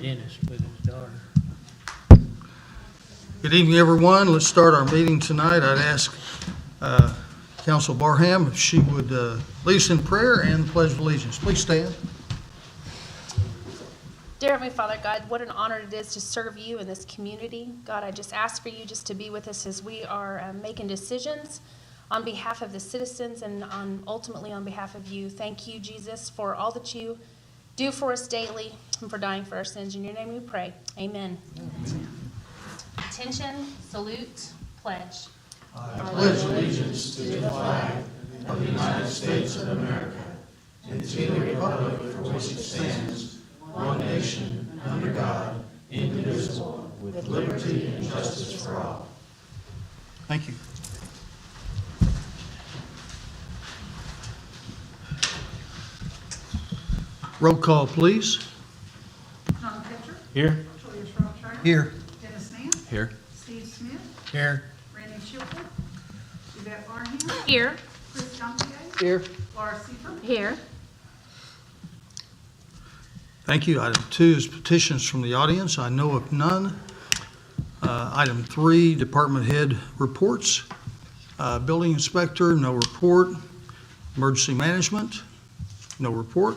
Dennis with his daughter. Good evening, everyone. Let's start our meeting tonight. I'd ask Council Barham if she would lead us in prayer and the Pledge of Allegiance. Please stand. Dear Heavenly Father, God, what an honor it is to serve you in this community. God, I just ask for you just to be with us as we are making decisions on behalf of the citizens and ultimately on behalf of you. Thank you, Jesus, for all that you do for us daily and for dying for our sins. In your name we pray. Amen. Amen. Attention, salute, pledge. I pledge allegiance to the flag of the United States of America and to the republic for which it stands, one nation, under God, indivisible, with liberty and justice for all. Thank you. Roll call, please. Tom Pitcher. Here. Julia Schroeder. Here. Dennis Nance. Here. Steve Smith. Here. Randy Shilton. Yvette Barham. Here. Chris Dumpy. Here. Laura Seifert. Here. Thank you. Item 2 is petitions from the audience. I know of none. Item 3, department head reports. Building inspector, no report. Emergency management, no report.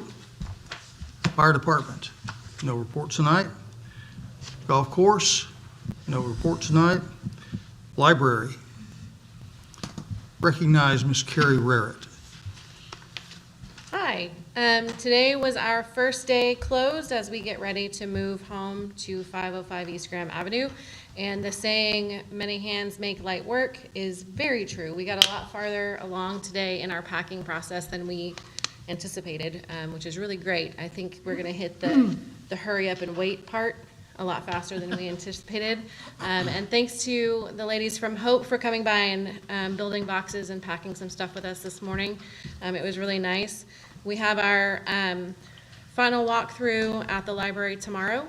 Fire department, no report tonight. Golf course, no report tonight. Library, recognize Miss Carrie Rarrett. Hi. Today was our first day closed as we get ready to move home to 505 East Graham Avenue. And the saying, many hands make light work, is very true. We got a lot farther along today in our packing process than we anticipated, which is really great. I think we're going to hit the hurry up and wait part a lot faster than we anticipated. And thanks to the ladies from Hope for coming by and building boxes and packing some stuff with us this morning. It was really nice. We have our final walkthrough at the library tomorrow,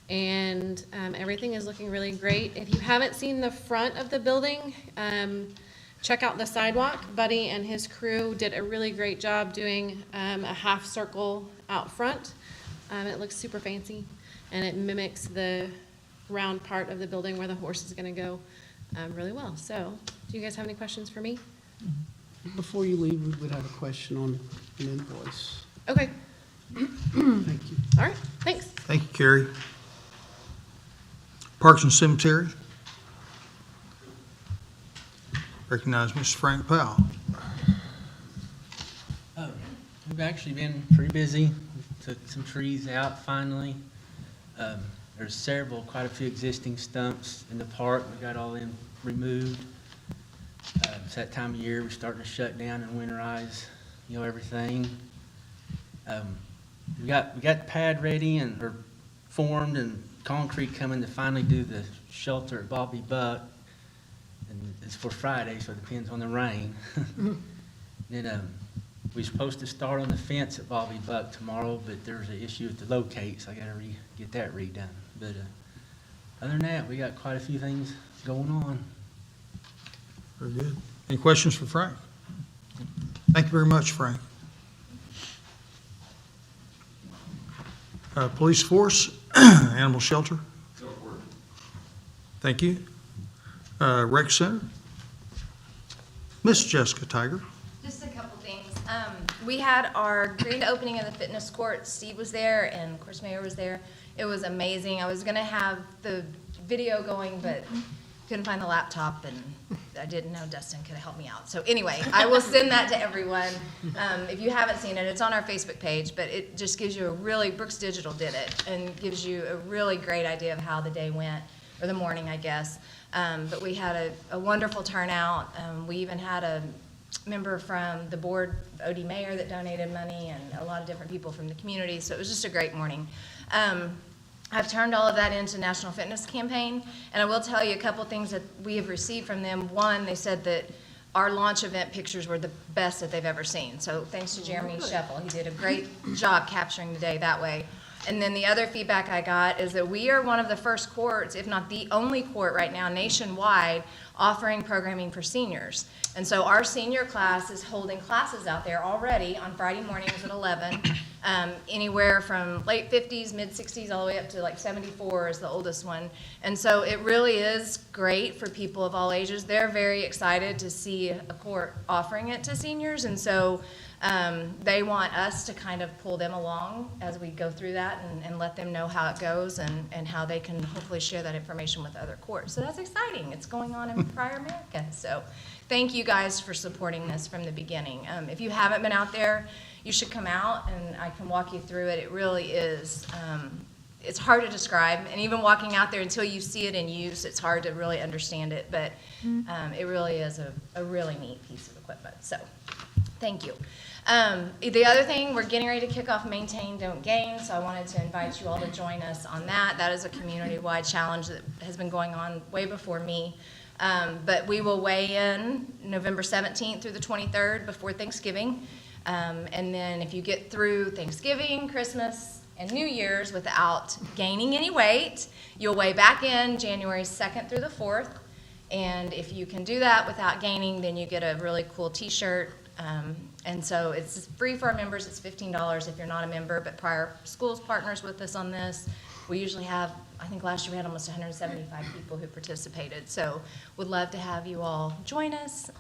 and everything is looking really great. If you haven't seen the front of the building, check out the sidewalk. Buddy and his crew did a really great job doing a half circle out front. It looks super fancy, and it mimics the round part of the building where the horse is going to go really well. So, do you guys have any questions for me? Before you leave, we would have a question on an invoice. Okay. Thank you. All right. Thanks. Thank you, Carrie. Parks and Cemetery, recognize Mr. Frank Powell. We've actually been pretty busy. We took some trees out finally. There's quite a few existing stumps in the park. We got all them removed. It's that time of year we're starting to shut down and winterize, everything. We got the pad ready or formed and concrete coming to finally do the shelter at Bobby Buck. And it's for Friday, so it depends on the rain. Then we're supposed to start on the fence at Bobby Buck tomorrow, but there's an issue with the locate, so I got to get that redone. But other than that, we got quite a few things going on. Very good. Any questions for Frank? Thank you very much, Frank. Police force, animal shelter. Thank you. Rec center. Miss Jessica Tiger. Just a couple things. We had our grand opening of the fitness court. Steve was there, and of course Mayor was there. It was amazing. I was going to have the video going, but couldn't find the laptop, and I didn't know Dustin could help me out. So anyway, I will send that to everyone. If you haven't seen it, it's on our Facebook page, but it just gives you Brooks Digital did it, and gives you a really great idea of how the day went, or the morning, I guess. But we had a wonderful turnout. We even had a member from the board, Odie Mayer, that donated money, and a lot of different people from the community, so it was just a great morning. I've turned all of that into National Fitness Campaign, and I will tell you a couple things that we have received from them. One, they said that our launch event pictures were the best that they've ever seen, so thanks to Jeremy Sheffel. He did a great job capturing the day that way. And then the other feedback I got is that we are one of the first courts, if not the only court right now nationwide, offering programming for seniors. And so our senior class is holding classes out there already on Friday mornings at 11, anywhere from late 50s, mid 60s, all the way up to like 74 is the oldest one. And so it really is great for people of all ages. They're very excited to see a court offering it to seniors. And so they want us to kind of pull them along as we go through that and let them know how it goes and how they can hopefully share that information with other courts. So that's exciting. It's going on in Pryor, America. So thank you guys for supporting this from the beginning. If you haven't been out there, you should come out and I can walk you through it. It really is, it's hard to describe. And even walking out there until you see it in use, it's hard to really understand it. But it really is a really neat piece of equipment. So thank you. The other thing, we're getting ready to kick off Maintain, Don't Gain, so I wanted to invite you all to join us on that. That is a community-wide challenge that has been going on way before me. But we will weigh in November 17th through the 23rd before Thanksgiving. And then if you get through Thanksgiving, Christmas, and New Year's without gaining any weight, you'll weigh back in January 2nd through the 4th. And if you can do that without gaining, then you get a really cool t-shirt. And so it's free for our members. It's $15 if you're not a member, but Pryor Schools partners with us on this. We usually have, I think last year we had almost 175 people who participated. So would love to have you all join us.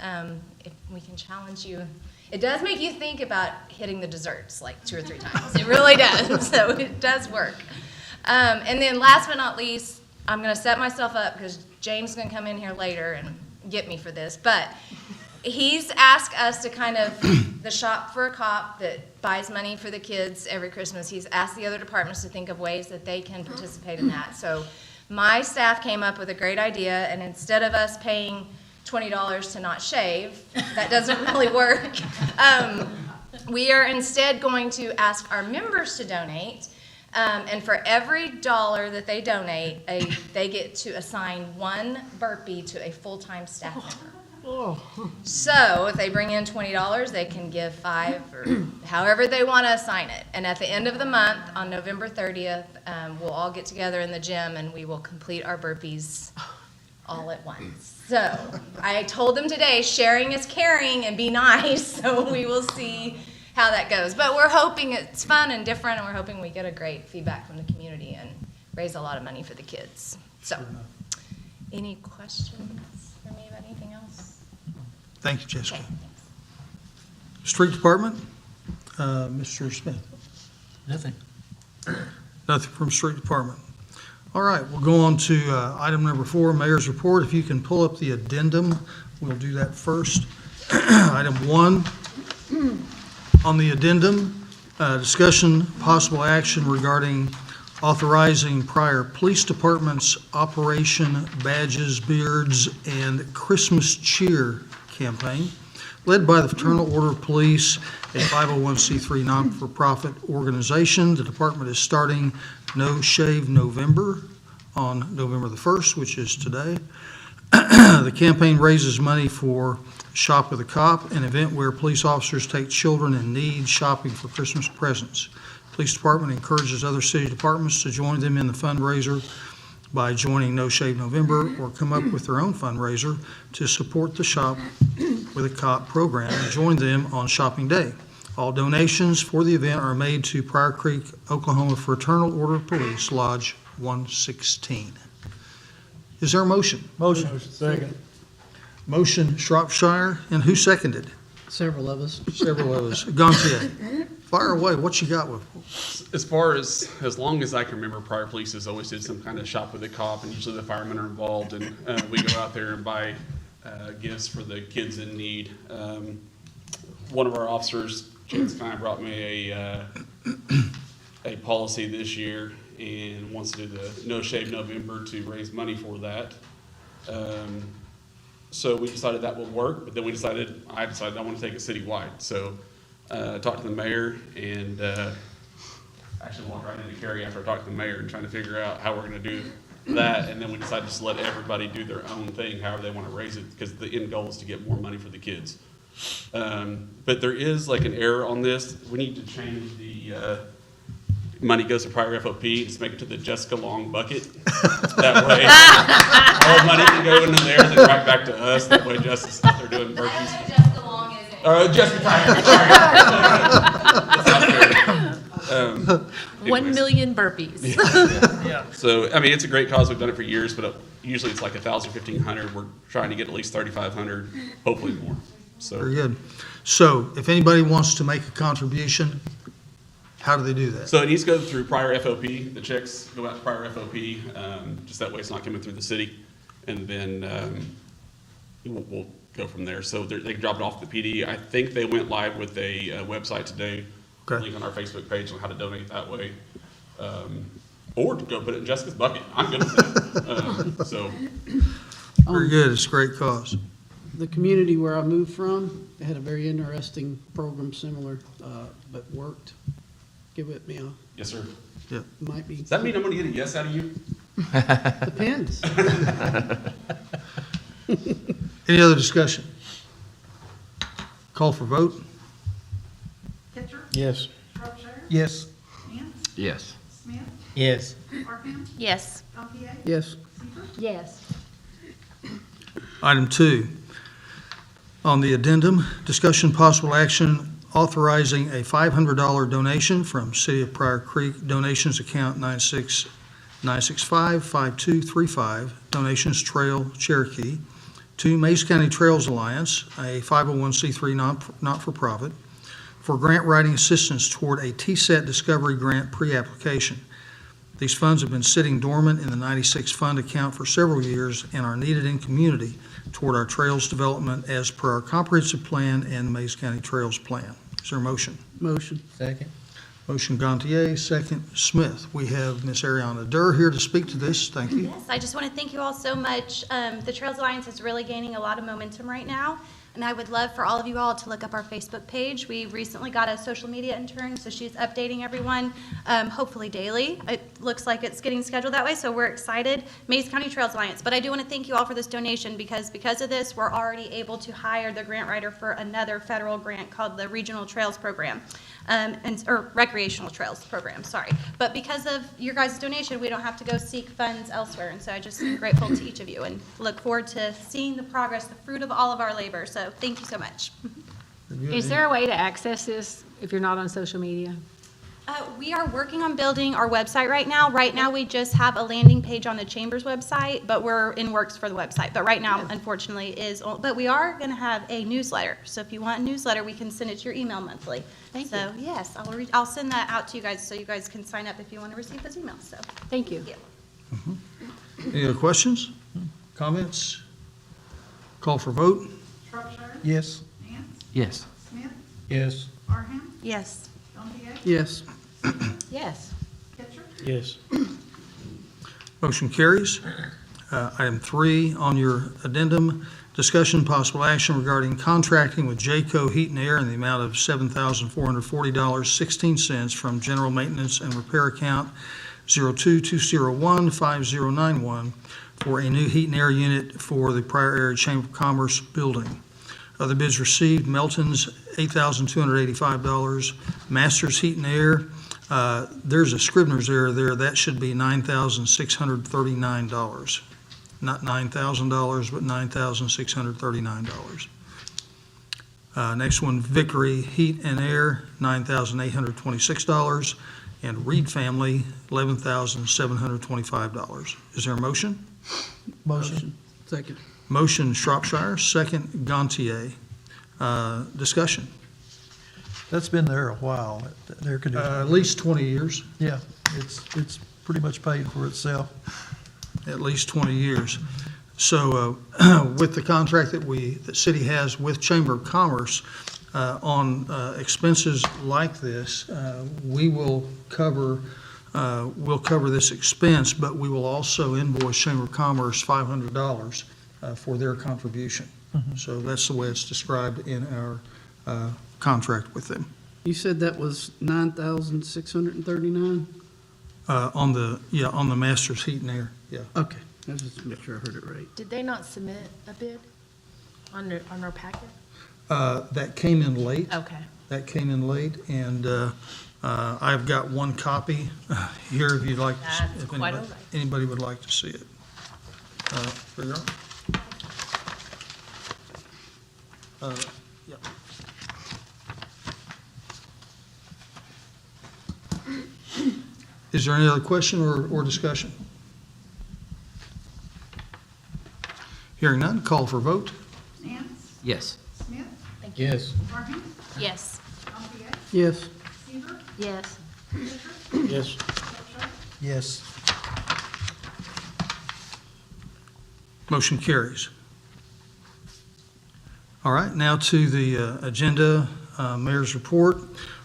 If we can challenge you. It does make you think about hitting the desserts like 2 or 3 times. It really does. So it does work. And then last but not least, I'm going to set myself up because James is going to come in here later and get me for this. But he's asked us to kind of, the shop for a cop that buys money for the kids every Christmas, he's asked the other departments to think of ways that they can participate in that. So my staff came up with a great idea, and instead of us paying $20 to not shave, that doesn't really work, we are instead going to ask our members to donate. And for every dollar that they donate, they get to assign 1 burpee to a full-time staff member. So if they bring in $20, they can give 5 or however they want to assign it. And at the end of the month, on November 30th, we'll all get together in the gym and we will complete our burpees all at once. So I told them today, sharing is caring and be nice. So we will see how that goes. But we're hoping it's fun and different, and we're hoping we get a great feedback from the community and raise a lot of money for the kids. So any questions for me about anything else? Thank you, Jessica. Okay, thanks. Street Department, Mr. Smith. Nothing. Nothing from Street Department. All right, we'll go on to item number 4, Mayor's Report. If you can pull up the addendum, we'll do that first. Item 1, on the addendum, discussion, possible action regarding authorizing Pryor Police Department's Operation Badges, Beards, and Christmas Cheer campaign, led by the Fraternal Order of Police, a 501c3 non-for-profit organization. The department is starting No Shave November on November the 1st, which is today. The campaign raises money for Shop with a Cop, an event where police officers take children in need shopping for Christmas presents. Police Department encourages other city departments to join them in the fundraiser by joining No Shave November or come up with their own fundraiser to support the Shop with a Cop program and join them on Shopping Day. All donations for the event are made to Pryor Creek, Oklahoma Fraternal Order of Police, Lodge 116. Is there a motion? Motion. Second. Motion, Shropshire, and who seconded? Several of us. Several of us. Gantier, fire away. What you got with? As far as long as I can remember, Pryor Police has always did some kind of shop with a cop, and usually the firemen are involved, and we go out there and buy gifts for the kids in need. One of our officers, Chance kind of brought me a policy this year and wants to do the No Shave November to raise money for that. So we decided that would work, but then I decided I want to take it citywide. So talked to the mayor and actually walked right into Carrie after I talked to the mayor and trying to figure out how we're going to do that. And then we decided to just let everybody do their own thing, however they want to raise it, because the end goal is to get more money for the kids. But there is like an error on this. We need to change money goes to Pryor FOP, just make it to the Jessica Long bucket. That way, all the money can go into there and then right back to us. That way Jessica's out there doing burpees. Jessica Long is it? Jessica Tyler, sorry. It's out there. 1 million burpees. So, I mean, it's a great cause. We've done it for years, but usually it's like 1,000, 1,500. We're trying to get at least 3,500, hopefully more. So. Very good. So if anybody wants to make a contribution, how do they do that? So it needs to go through Pryor FOP. The checks go out to Pryor FOP, just that way it's not coming through the city. And then we'll go from there. So they can drop it off at the PD. I think they went live with a website today. Okay. Link on our Facebook page on how to donate that way. Or to go put it in Jessica's bucket. I'm good with that. So Very good. It's a great cause. The community where I moved from, they had a very interesting program similar, but worked. Get with me, yes, sir. might be. Does that mean I'm going to get a yes out of you? Depends. Any other discussion? Call for vote? Ketcher, Yes. Shropshire, Yes. Hance, Yes. Smith, Yes. Parham, Yes. Gantier, Yes. Seaver, Yes. Item 2, on the addendum, discussion possible action authorizing a $500 donation from City of Pryor Creek donations account 969655235, donations Trail Cherokee, to Mays County Trails Alliance, a 501c3 not-for-profit, for grant writing assistance toward a TSET Discovery Grant pre-application. These funds have been sitting dormant in the 96 fund account for several years and are needed in community toward our trails development as per our comprehensive plan and the Mays County Trails Plan. Is there a motion? Motion. Second. Motion Gantier, second Smith. We have Miss Ariana Durr here to speak to this. Thank you. Yes, I just want to thank you all so much. The Trails Alliance is really gaining a lot of momentum right now, and I would love for all of you all to look up our Facebook page. We recently got a social media intern, so she's updating everyone, hopefully daily. It looks like it's getting scheduled that way, so we're excited. Mays County Trails Alliance. But I do want to thank you all for this donation because of this, we're already able to hire the grant writer for another federal grant called the Regional Trails Program. Or Recreational Trails Program, sorry. But because of your guys' donation, we don't have to go seek funds elsewhere. And so I just am grateful to each of you and look forward to seeing the progress, the fruit of all of our labor. So thank you so much. Is there a way to access this if you're not on social media? We are working on building our website right now. Right now, we just have a landing page on the Chamber's website, but we're in works for the website. But right now, unfortunately, but we are going to have a newsletter. So if you want a newsletter, we can send it to your email monthly. Thank So yes, I'll send that out to you guys so you guys can sign up if you want to receive those emails. So Thank you. thank you. Any other questions, comments? Call for vote? Shropshire, Yes. Hance, Yes. Smith, Yes. Parham, Yes. Gantier, Yes. Yes. Ketcher, Yes. Motion carries. Item 3 on your addendum, discussion possible action regarding contracting with Jayco Heat and Air in the amount of $7,440.16 from General Maintenance and Repair Account 022015091 for a new heat and air unit for the Pryor Area Chamber of Commerce building. Other bids received, Melton's $8,285, Masters Heat and Air, there's a Scribner's error there, that should be $9,639. Not $9,000, but $9,639. Next one, Vickery Heat and Air, $9,826, and Reed Family, $11,725. Is there a motion? Motion. Second. Motion Shropshire, second Gantier. Discussion. That's been there a while, that air conditioning. At least 20 years, Yeah, it's pretty much paid for itself. at least 20 years. So with the contract that city has with Chamber of Commerce on expenses like this, we will cover this expense, but we will also invoice Chamber of Commerce $500 for their contribution. So that's the way it's described in our contract with them. You said that was 9,639? On the Masters Heat and Air, yeah. Okay, I just to make sure I heard it right. Did they not submit a bid on our packet? That came in late. Okay. That came in late, and I've got one copy here if you'd like, That's if quite anybody all right. anybody would like to see it. Pryor? Yeah. Is there any other question or discussion? Hearing none, call for vote. Nance, Yes. Smith, Yes. Martin, Yes. Gantier, Yes. Seaver, Yes. Hitchcock, Yes. Wiltshire, Yes. Motion carries. All right, now to the agenda, Mayor's report.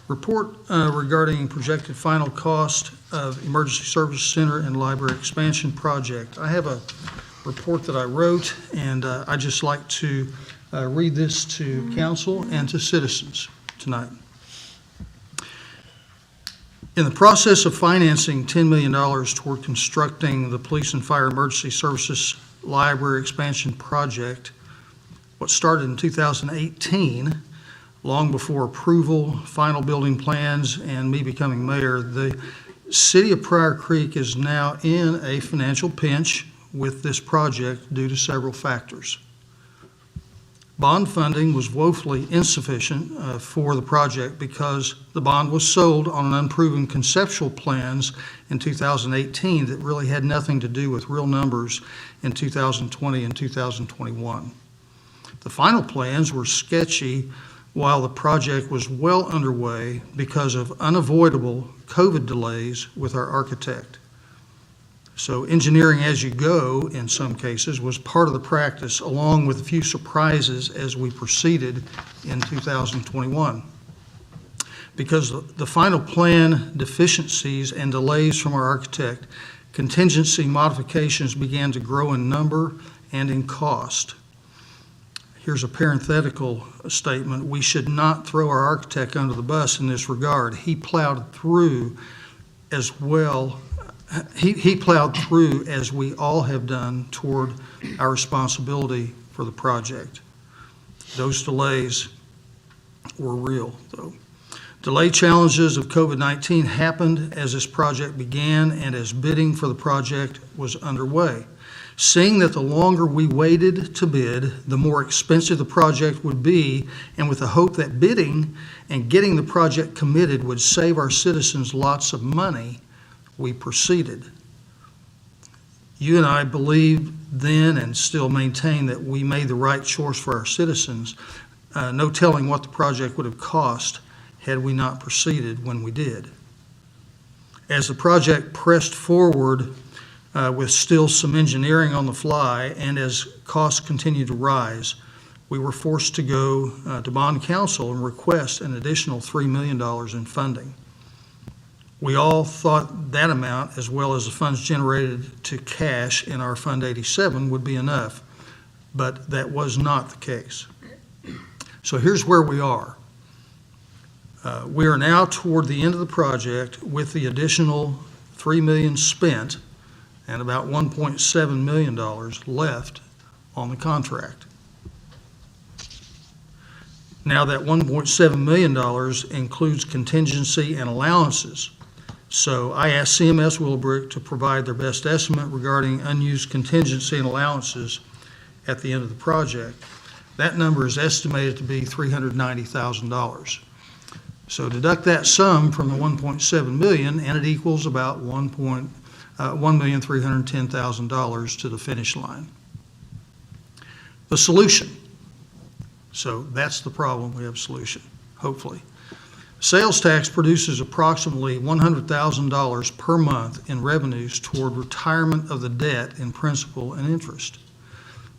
Report regarding projected final cost of Emergency Service Center and Library Expansion Project. I have a report that I wrote, and I'd just like to read this to council and to citizens tonight. In the process of financing $10 million toward constructing the Police and Fire Emergency Services Library Expansion Project, what started in 2018, long before approval, final building plans, and me becoming mayor, the city of Pryor Creek is now in a financial pinch with this project due to several factors. Bond funding was woefully insufficient for the project because the bond was sold on an unproven conceptual plans in 2018 that really had nothing to do with real numbers in 2020 and 2021. The final plans were sketchy while the project was well underway because of unavoidable COVID delays with our architect. So engineering as you go, in some cases, was part of the practice, along with a few surprises as we proceeded in 2021. Because the final plan deficiencies and delays from our architect, contingency modifications began to grow in number and in cost. Here's a parenthetical statement. We should not throw our architect under the bus in this regard. He plowed through as well. He plowed through as we all have done toward our responsibility for the project. Those delays were real, though. Delay challenges of COVID-19 happened as this project began and as bidding for the project was underway. Seeing that the longer we waited to bid, the more expensive the project would be, and with the hope that bidding and getting the project committed would save our citizens lots of money, we proceeded. You and I believed then and still maintain that we made the right choice for our citizens. No telling what the project would have cost had we not proceeded when we did. As the project pressed forward with still some engineering on the fly and as costs continued to rise, we were forced to go to bond council and request an additional $3 million in funding. We all thought that amount, as well as the funds generated to cash in our Fund 87, would be enough, but that was not the case. So here's where we are. We are now toward the end of the project with the additional $3 million spent and about $1.7 million left on the contract. Now that $1.7 million includes contingency and allowances. So I asked CMS Willowbrook to provide their best estimate regarding unused contingency and allowances at the end of the project. That number is estimated to be $390,000. So deduct that sum from the $1.7 million and it equals about $1,310,000 to the finish line. The solution. So that's the problem. We have a solution, hopefully. Sales tax produces approximately $100,000 per month in revenues toward retirement of the debt in principal and interest.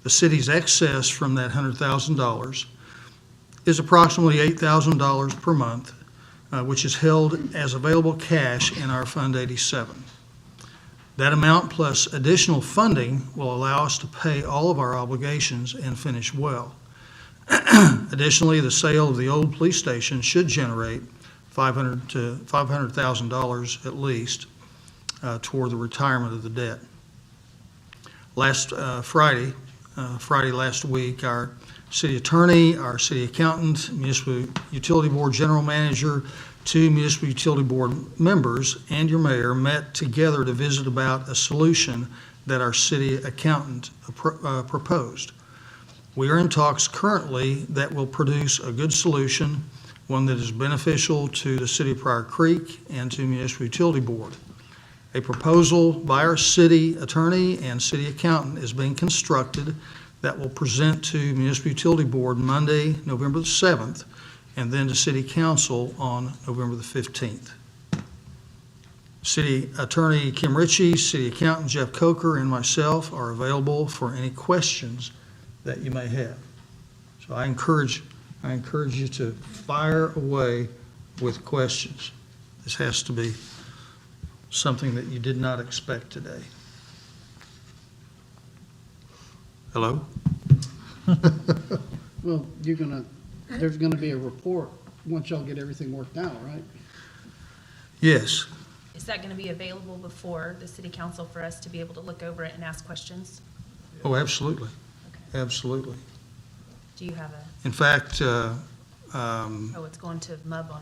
The city's excess from that $100,000 is approximately $8,000 per month, which is held as available cash in our Fund 87. That amount plus additional funding will allow us to pay all of our obligations and finish well. Additionally, the sale of the old police station should generate $500,000 at least toward the retirement of the debt. Last Friday last week, our city attorney, our city accountant, municipal utility board general manager, 2 municipal utility board members, and your mayor met together to visit about a solution that our city accountant proposed. We are in talks currently that will produce a good solution, one that is beneficial to the city of Pryor Creek and to municipal utility board. A proposal by our city attorney and city accountant is being constructed that will present to municipal utility board Monday, November the 7th, and then to city council on November the 15th. City Attorney Kim Ritchie, City Accountant Jeff Coker, and myself are available for any questions that you may have. So I encourage you to fire away with questions. This has to be something that you did not expect today. Hello? Well, there's gonna be a report once y'all get everything worked out, right? Yes. Is that going to be available before the city council for us to be able to look over it and ask questions? Oh, absolutely. Absolutely. Do you have In fact, it's going to MUB on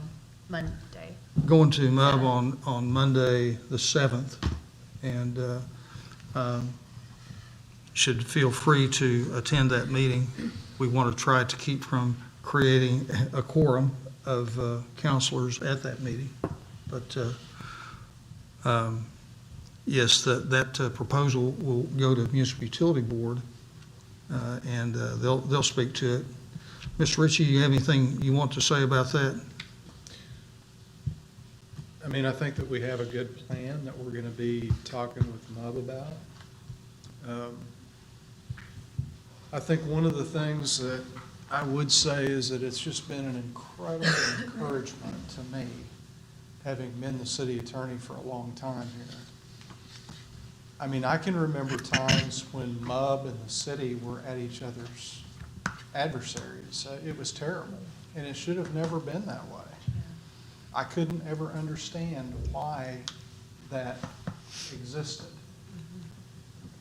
Monday. going to MUB on Monday, the 7th, and should feel free to attend that meeting. We want to try to keep from creating a quorum of counselors at that meeting. But yes, that proposal will go to Municipal Utility Board, and they'll speak to it. Mr. Ritchie, you have anything you want to say about that? I mean, I think that we have a good plan that we're going to be talking with MUB about. I think one of the things that I would say is that it's just been an incredible encouragement to me, having been the city attorney for a long time here. I mean, I can remember times when MUB and the city were at each other's adversaries. It was terrible, and it should have never been that way. I couldn't ever understand why that existed.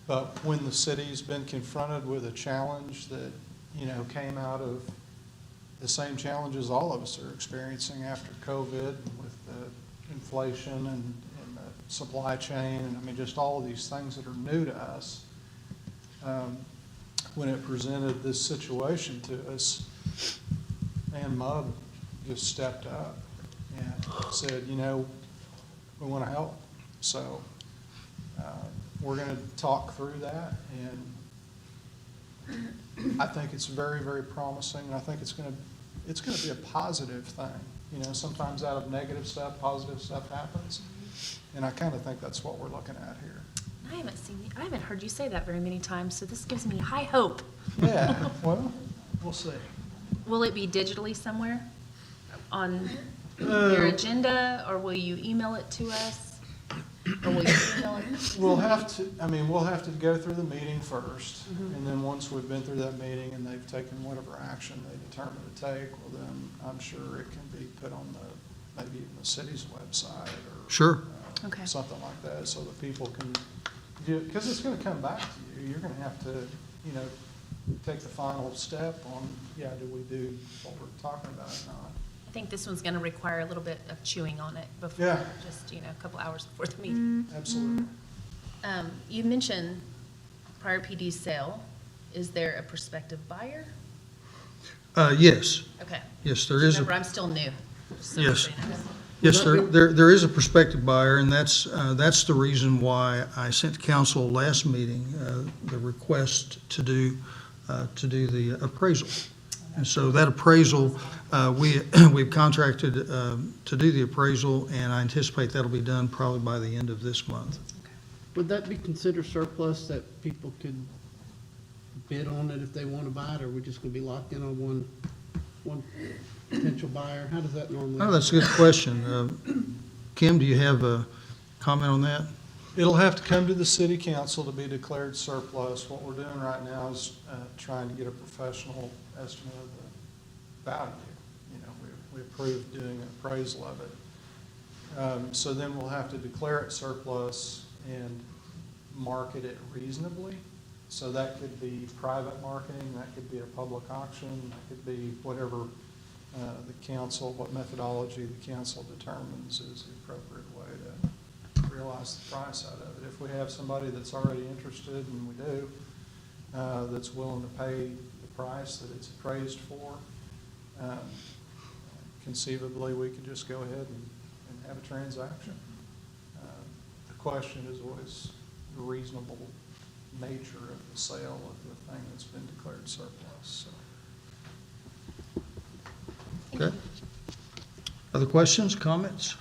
But when the city's been confronted with a challenge that, came out of the same challenges all of us are experiencing after COVID with the inflation and the supply chain, and I mean, just all of these things that are new to us, when it presented this situation to us, and MUB just stepped up and said, we want to help. So we're going to talk through that, and I think it's very, very promising, and I think it's going to be a positive thing. Sometimes out of negative stuff, positive stuff happens, and I kind of think that's what we're looking at here. I haven't heard you say that very many times, so this gives me high hope. Yeah, well, we'll see. Will it be digitally somewhere on your agenda, or will you email it to us? Or will you email it? We'll have to go through the meeting first, and then once we've been through that meeting and they've taken whatever action they determine to take, well, then I'm sure it can be put on maybe even the city's website or Sure. Okay. something like that, so that people can do it, because it's going to come back to you. You're going to have to, take the final step on, do we do what we're talking about or not? I think this one's going to require a little bit of chewing on it before, Yeah. just, a couple hours before the meeting. Absolutely. You mentioned Pryor PD's sale. Is there a prospective buyer? Yes. Okay. Yes, there is. Remember, I'm still new. so Yes. everybody knows. Yes, there is a prospective buyer, and that's the reason why I sent to council last meeting the request to do the appraisal. And so that appraisal, we've contracted to do the appraisal, and I anticipate that'll be done probably by the end of this month. Would that be considered surplus that people could bid on it if they want to buy it, or are we just going to be locked in on one potential buyer? How does that normally? Oh, that's a good question. Kim, do you have a comment on that? It'll have to come to the city council to be declared surplus. What we're doing right now is trying to get a professional estimate of the value. We approved doing an appraisal of it. So then we'll have to declare it surplus and market it reasonably So that could be private marketing, that could be a public auction, that could be whatever the council, what methodology the council determines is the appropriate way to realize the price out of it. If we have somebody that's already interested, and we do, that's willing to pay the price that it's appraised for, conceivably, we could just go ahead and have a transaction. The question is always the reasonable nature of the sale of the thing that's been declared surplus, so. Okay. Other questions, comments?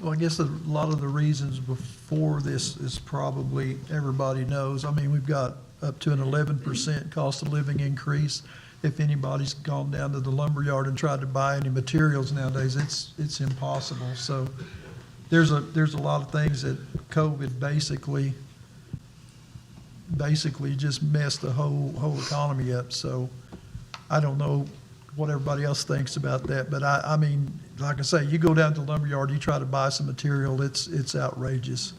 Well, I guess a lot of the reasons before this is probably everybody knows. I mean, we've got up to an 11% cost of living increase. If anybody's gone down to the lumberyard and tried to buy any materials nowadays, it's impossible. So there's a lot of things that COVID basically just messed the whole economy up. So I don't know what everybody else thinks about that, but I mean, like I say, you go down to the lumberyard, you try to buy some material, it's outrageous.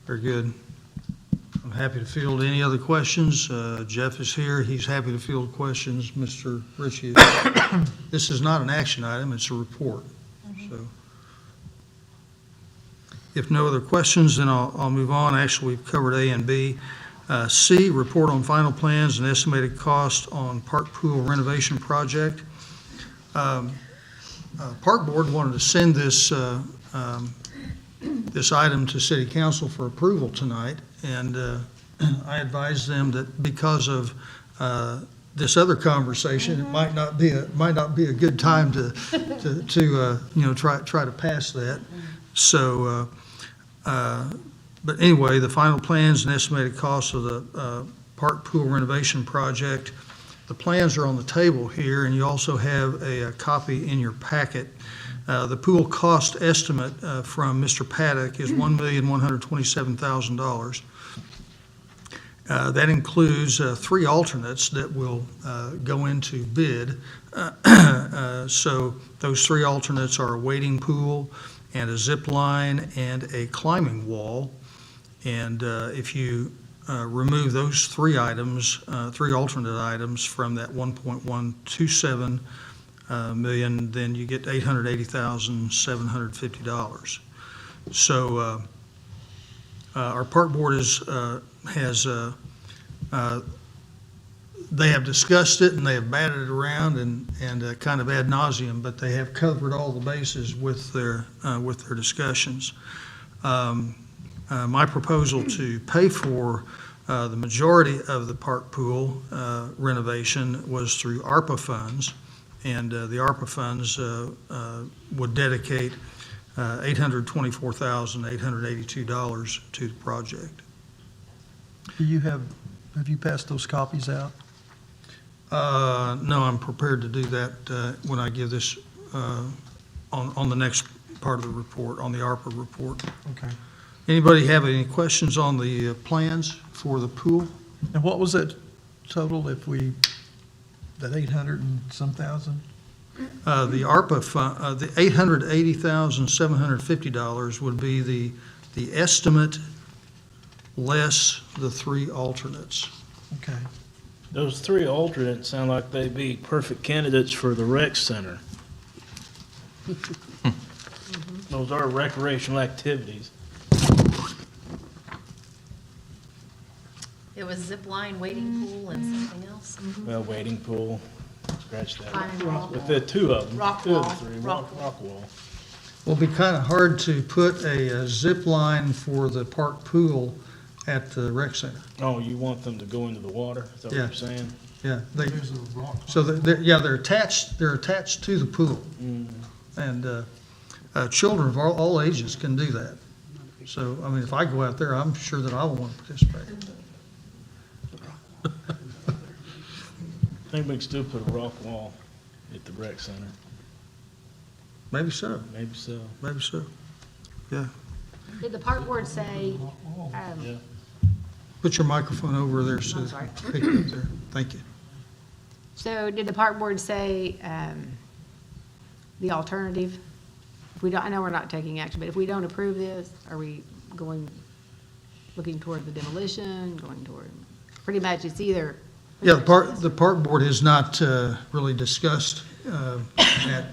Very good. I'm happy to field any other questions. Jeff is here. He's happy to field questions. Mr. Ritchie, this is not an action item, it's a report. So, if no other questions, then I'll move on. Actually, we've covered A and B. C, report on final plans and estimated cost on park pool renovation project. Park Board wanted to send this item to City Council for approval tonight, and I advised them that because of this other conversation, it might not be a good time to try to pass that. So, but anyway, the final plans and estimated costs of the park pool renovation project. The plans are on the table here, and you also have a copy in your packet. The pool cost estimate from Mr. Paddock is $1,127,000. That includes 3 alternates that will go into bid. So those 3 alternates are a wading pool and a zip line and a climbing wall. And if you remove those 3 items, 3 alternate items from that 1.127 million, then you get $880,750. So our park board they have discussed it and they have batted it around and kind of ad nauseum, but they have covered all the bases with their discussions. My proposal to pay for the majority of the park pool renovation was through ARPA funds, and the ARPA funds would dedicate $824,882 to the project. Have you passed those copies out? No, I'm prepared to do that when I give this on the next part of the report, on the ARPA report. Okay. Anybody have any questions on the plans for the pool? And what was that total that 800 and some thousand? The ARPA fund, the $880,750 would be the estimate less the 3 alternates. Okay. Those 3 alternates sound like they'd be perfect candidates for the rec center. Those are recreational activities. It was zip line, wading pool, and something else. Well, wading pool, scratch that. Climbing wall. But there are 2 of them. Rock 2 of wall. the 3, Rock rock wall. Well, it'd be kind of hard to put a zip line for the park pool at the rec center. Oh, you want them to go into the water? Is that what Yeah. you're saying? Yeah, There's a rock. so they're attached to the pool. And children of all ages can do that. So, I mean, if I go out there, I'm sure that I will want to participate. I think we can still put a rock wall at the rec center. Maybe so, Maybe so. maybe so. Yeah. Did the park board say, Yeah. Put your microphone over there so I'm sorry. pick it up there. Thank you. so did the park board say the alternative? If we don't, I know we're not taking action, but if we don't approve this, are we going looking toward the demolition, going toward, pretty much it's either. Yeah, the park board has not really discussed that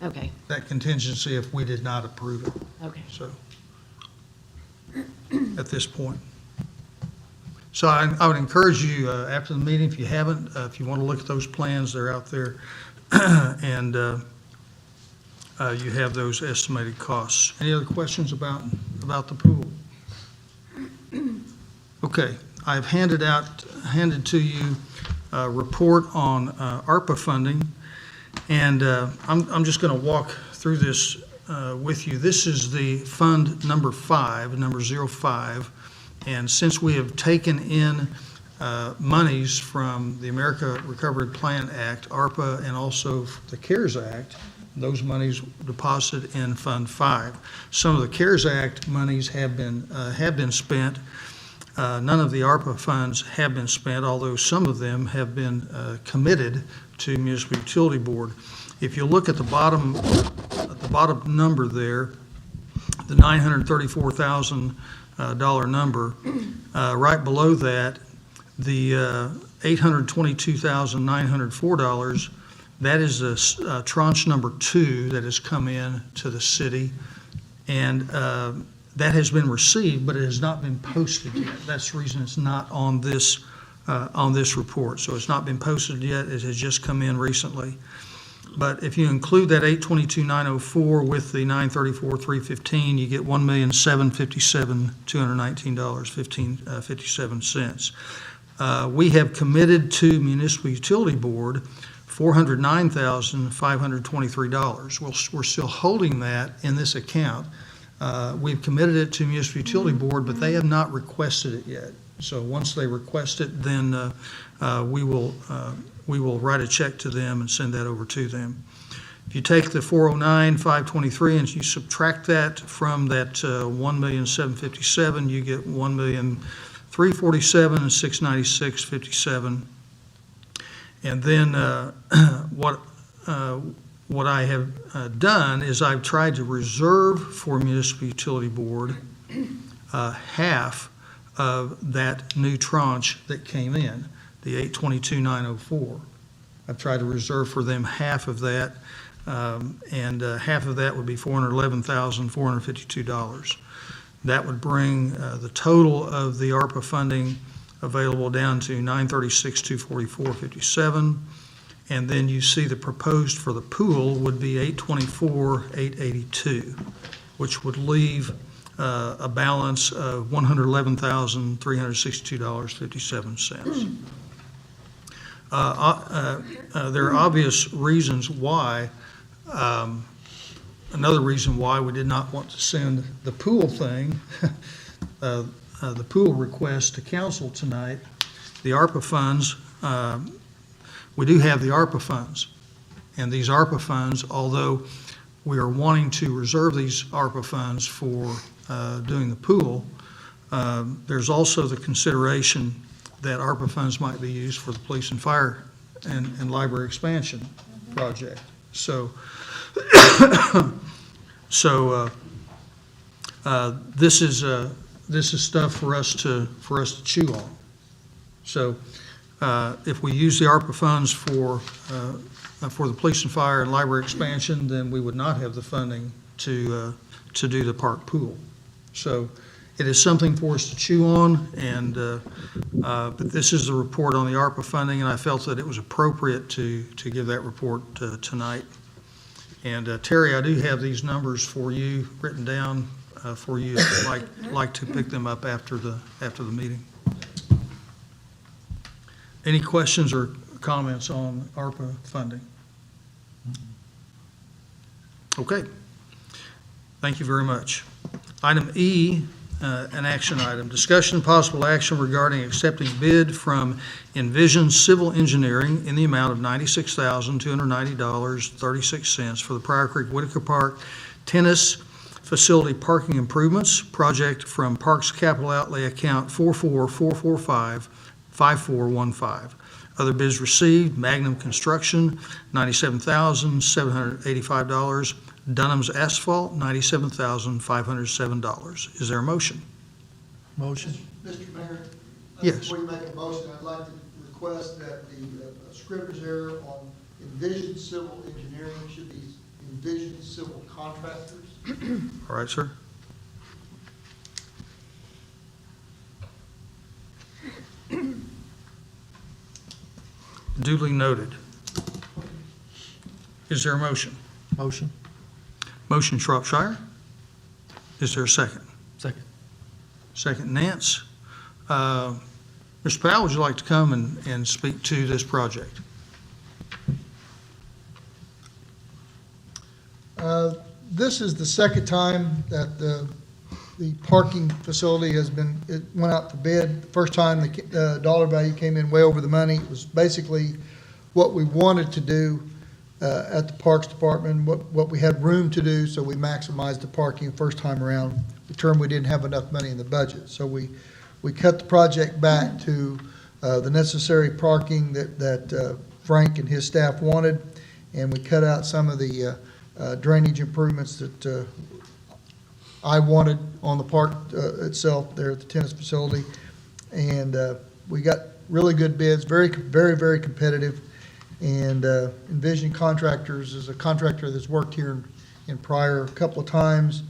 Okay, that contingency if we did not approve it, okay. so, at this point. So I would encourage you, after the meeting, if you haven't, if you want to look at those plans, they're out there, and you have those estimated costs. Any other questions about the pool? Okay, I've handed to you a report on ARPA funding, and I'm just going to walk through this with you. This is the fund number 5, number 05, and since we have taken in monies from the America Recovery Plan Act, ARPA, and also the CARES Act, those monies deposited in Fund 5. Some of the CARES Act monies have been spent. None of the ARPA funds have been spent, although some of them have been committed to Municipal Utility Board. If you look at the bottom number there, the $934,000 number, right below that, the $822,904, that is a tranche number 2 that has come in to the city, and that has been received, but it has not been posted yet. That's the reason it's not on this report. So it's not been posted yet. It has just come in recently. But if you include that $822,904 with the $934,315, you get $1,757,219.57. We have committed to Municipal Utility Board $409,523. We're still holding that in this account. We've committed it to Municipal Utility Board, but they have not requested it yet. So once they request it, then we will write a check to them and send that over to them. If you take the $409,523 and you subtract that from that $1,757,000, you get $1,347,696.57. And then what I have done is I've tried to reserve for Municipal Utility Board half of that new tranche that came in, the $822,904. I've tried to reserve for them half of that, and half of that would be $411,452. That would bring the total of the ARPA funding available down to $936,244.57. And then you see the proposed for the pool would be $824,882, which would leave a balance of $111,362.57. There are obvious reasons why. Another reason why we did not want to send the pool thing, the pool request to council tonight, the ARPA funds. We do have the ARPA funds, and these ARPA funds, although we are wanting to reserve these ARPA funds for doing the pool, there's also the consideration that ARPA funds might be used for the police and fire and library expansion project. So, this is stuff for us to chew on. So. If we use the ARPA funds for the police and fire and library expansion, then we would not have the funding to do the park pool. So it is something for us to chew on, and but this is the report on the ARPA funding, and I felt that it was appropriate to give that report tonight. And Terry, I do have these numbers for you written down for you if you'd like to pick them up after the meeting. Any questions or comments on ARPA funding? Okay. Thank you very much. Item E, an action item. Discussion and possible action regarding accepting bid from Envision Civil Engineering in the amount of $96,290.36 for the Pryor Creek Whitaker Park Tennis Facility Parking Improvements Project from Parks Capital Outlay Account 44445-5415. Other bids received: Magnum Construction, $97,785. Dunham's Asphalt, $97,507. Is there a motion? Motion. Mr. Mayor? Yes. Before you make a motion, I'd like to request that the scrivener's error on envisioned civil engineering should be envisioned civil contractors. All right, sir. Duly noted. Is there a motion? Motion. Motion Shropshire. Is there a second? Second. Second Nance. Mr. Powell, would you like to come and speak to this project? This is the second time that the parking facility has been, it went out to bid. The first time, the dollar value came in way over the money. It was basically what we wanted to do at the Parks Department, what we had room to do, so we maximized the parking first time around. We determined we didn't have enough money in the budget, so we cut the project back to the necessary parking that Frank and his staff wanted, and we cut out some of the drainage improvements that I wanted on the park itself there at the tennis facility. And we got really good bids, very, very, very competitive. And Envision Contractors is a contractor that's worked here in Pryor a couple of times.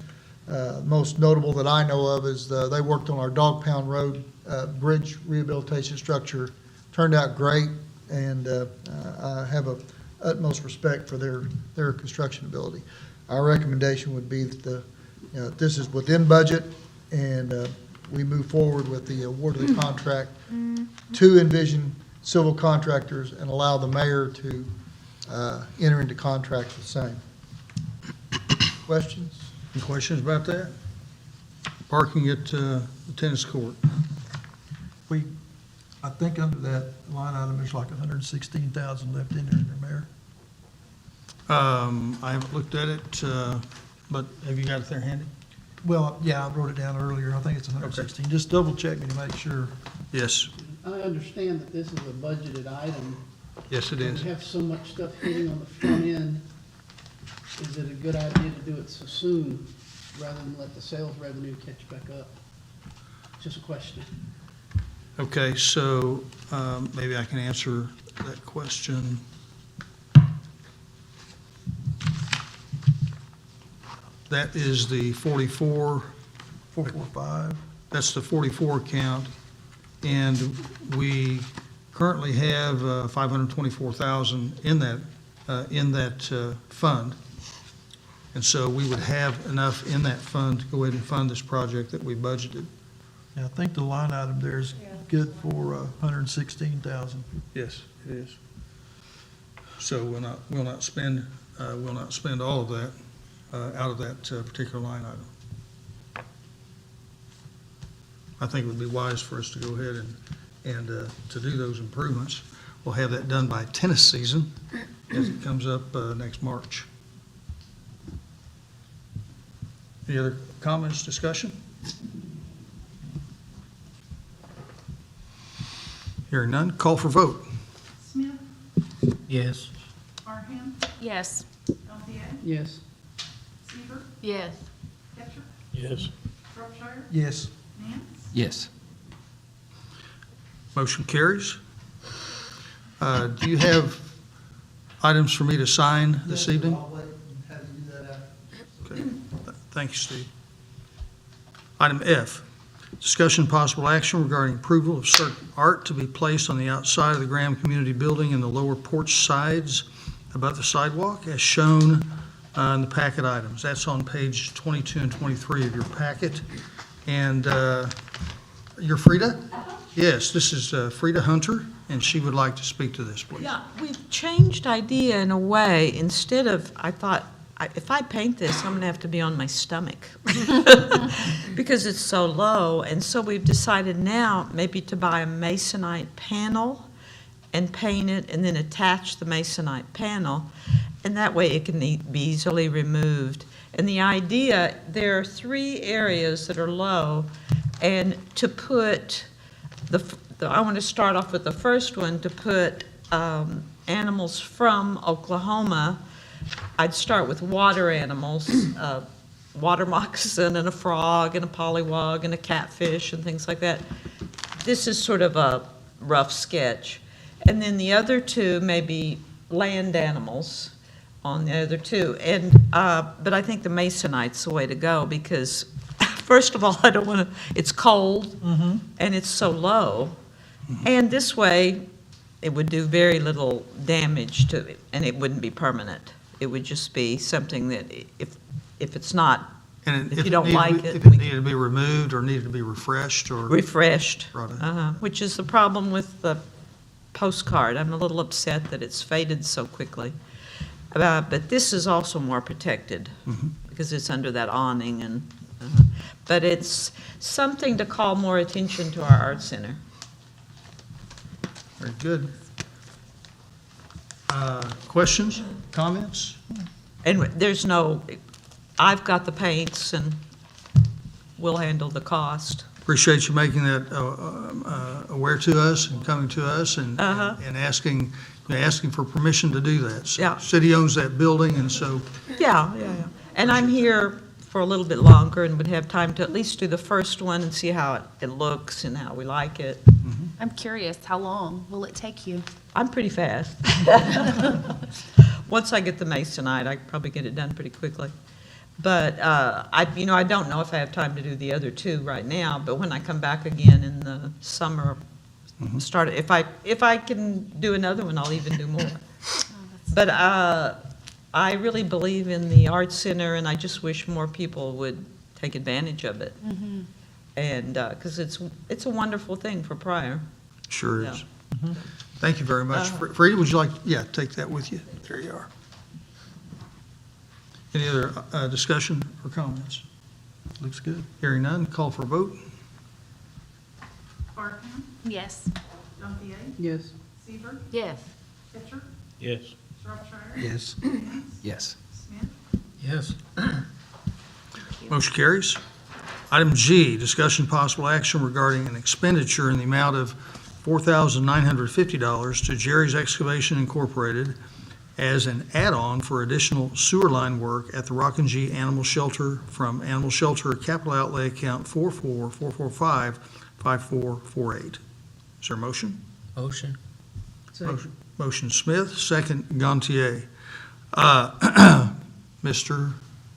Most notable that I know of is they worked on our Dog Pound Road bridge rehabilitation structure. Turned out great, and I have a utmost respect for their construction ability. Our recommendation would be that this is within budget, and we move forward with the award of the contract to Envision Civil Contractors and allow the mayor to enter into contracts with same. Questions? Any questions about that? Parking at the tennis court. I think under that line item, there's like 116,000 left in there, Mayor. I haven't looked at it, but have you got it there handy? Well, yeah, I wrote it down earlier. I think it's 116. Just double check me to make sure. Yes, I understand that this is a budgeted item. yes it is. We have so much stuff hitting on the front end. Is it a good idea to do it so soon rather than let the sales revenue catch back up? Just a question. Okay, so maybe I can answer that question. That is the 44. 445. That's the 44 count, and we currently have 524,000 in that fund. And so we would have enough in that fund to go ahead and fund this project that we budgeted. Yeah, I think the line item there is good for 116,000. Yes, it is. So we'll not spend all of that out of that particular line item. I think it would be wise for us to go ahead and to do those improvements. We'll have that done by tennis season as it comes up next March. Any other comments, discussion? Hearing none, call for vote. Smith, Yes. Arham, Yes. Gantier, Yes. Seaver, Yes. Ketchum, Yes. Shropshire, Yes. Nance, Yes. Motion carries. Do you have items for me to sign this evening? I'll wait and have you do that after. Okay. Thank you, Steve. Item F, discussion possible action regarding approval of certain art to be placed on the outside of the Graham Community Building in the lower porch sides above the sidewalk as shown in the packet items. That's on page 22 and 23 of your packet. And you're Frida? Yes, this is Frida Hunter, and she would like to speak to this, please. Yeah, we've changed idea in a way. Instead of, I thought, if I paint this, I'm going to have to be on my stomach because it's so low. And so we've decided now maybe to buy a masonite panel and paint it and then attach the masonite panel. And that way it can be easily removed. And the idea, there are 3 areas that are low. And to put, I want to start off with the first one, to put animals from Oklahoma. I'd start with water animals, water moccasin and a frog and a pollywog and a catfish and things like that. This is sort of a rough sketch. And then the other two may be land animals on the other two. And, but I think the masonite's the way to go because, first of all, I don't want to, it's cold and it's so low. And this way, it would do very little damage to it, and it wouldn't be permanent. It would just be something that if it's not, And if you don't like it. If it needed to be removed or needed to be refreshed or. Refreshed, Right. which is the problem with the postcard. I'm a little upset that it's faded so quickly. But this is also more protected because it's under that awning and, but it's something to call more attention to our art center. Very good. Questions, comments? And there's no, I've got the paints and we'll handle the cost. Appreciate you making that aware to us and coming to us and asking for permission to do that. So Yeah. City owns that building, and so Yeah. And I'm here for a little bit longer and would have time to at least do the first one and see how it looks and how we like it. I'm curious, how long will it take you? I'm pretty fast. Once I get the masonite, I can probably get it done pretty quickly. But I don't know if I have time to do the other two right now, but when I come back again in the summer, if I can do another one, I'll even do more. But I really believe in the art center, and I just wish more people would take advantage of it. And because it's a wonderful thing for Pryor. sure is. Thank you very much. Frida, would you like, take that with you? There you are. Any other discussion or comments? Looks good. Hearing none, call for a vote. Barham, Yes. Gantier, Yes. Seaver, Yes. Petra, Yes. Shropshire. Yes. Hess, Yes. Smith. Yes. Motion carries. Item G, discussion possible action regarding an expenditure in the amount of $4,950 to Jerry's Excavation Incorporated as an add-on for additional sewer line work at the Rock and G Animal Shelter from Animal Shelter Capital Outlay Account 444455448. Is there a motion? Motion. Motion Smith, second Gantier. Mr.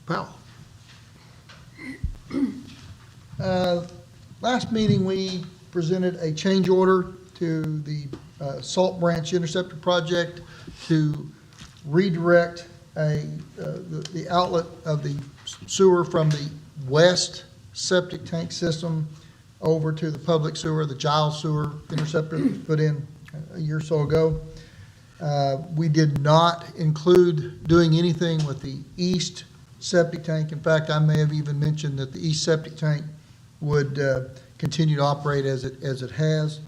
Powell. Last meeting, we presented a change order to the Salt Branch Interceptor Project to redirect the outlet of the sewer from the west septic tank system over to the public sewer, the Giles Sewer Interceptor that was put in a year or so ago. We did not include doing anything with the east septic tank. In fact, I may have even mentioned that the east septic tank would continue to operate as it has.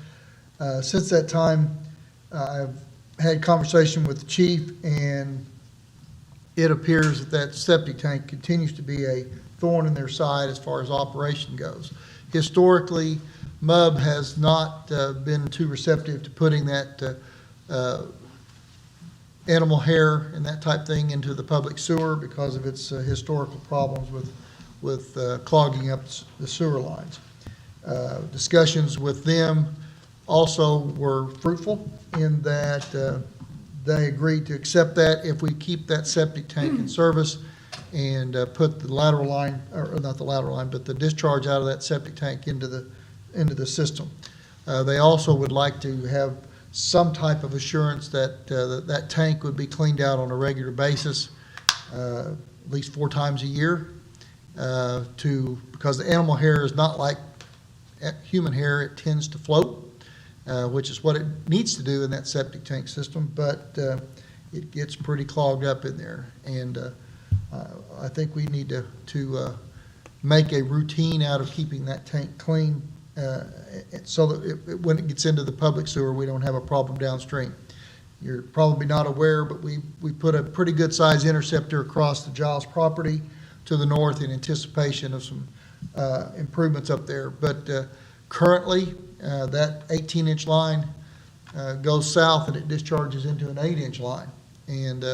Since that time, I've had conversation with the chief, and it appears that septic tank continues to be a thorn in their side as far as operation goes. Historically, MUB has not been too receptive to putting that animal hair and that type thing into the public sewer because of its historical problems with clogging up the sewer lines. Discussions with them also were fruitful in that they agreed to accept that if we keep that septic tank in service and put the lateral line, or not the lateral line, but the discharge out of that septic tank into the system. They also would like to have some type of assurance that that tank would be cleaned out on a regular basis, at least 4 times a year, because the animal hair is not like human hair. It tends to float, which is what it needs to do in that septic tank system, but it gets pretty clogged up in there. And I think we need to make a routine out of keeping that tank clean so that when it gets into the public sewer, we don't have a problem downstream. You're probably not aware, but we put a pretty good size interceptor across the Giles property to the north in anticipation of some improvements up there. But currently, that 18-inch line goes south and it discharges into an 8-inch line. And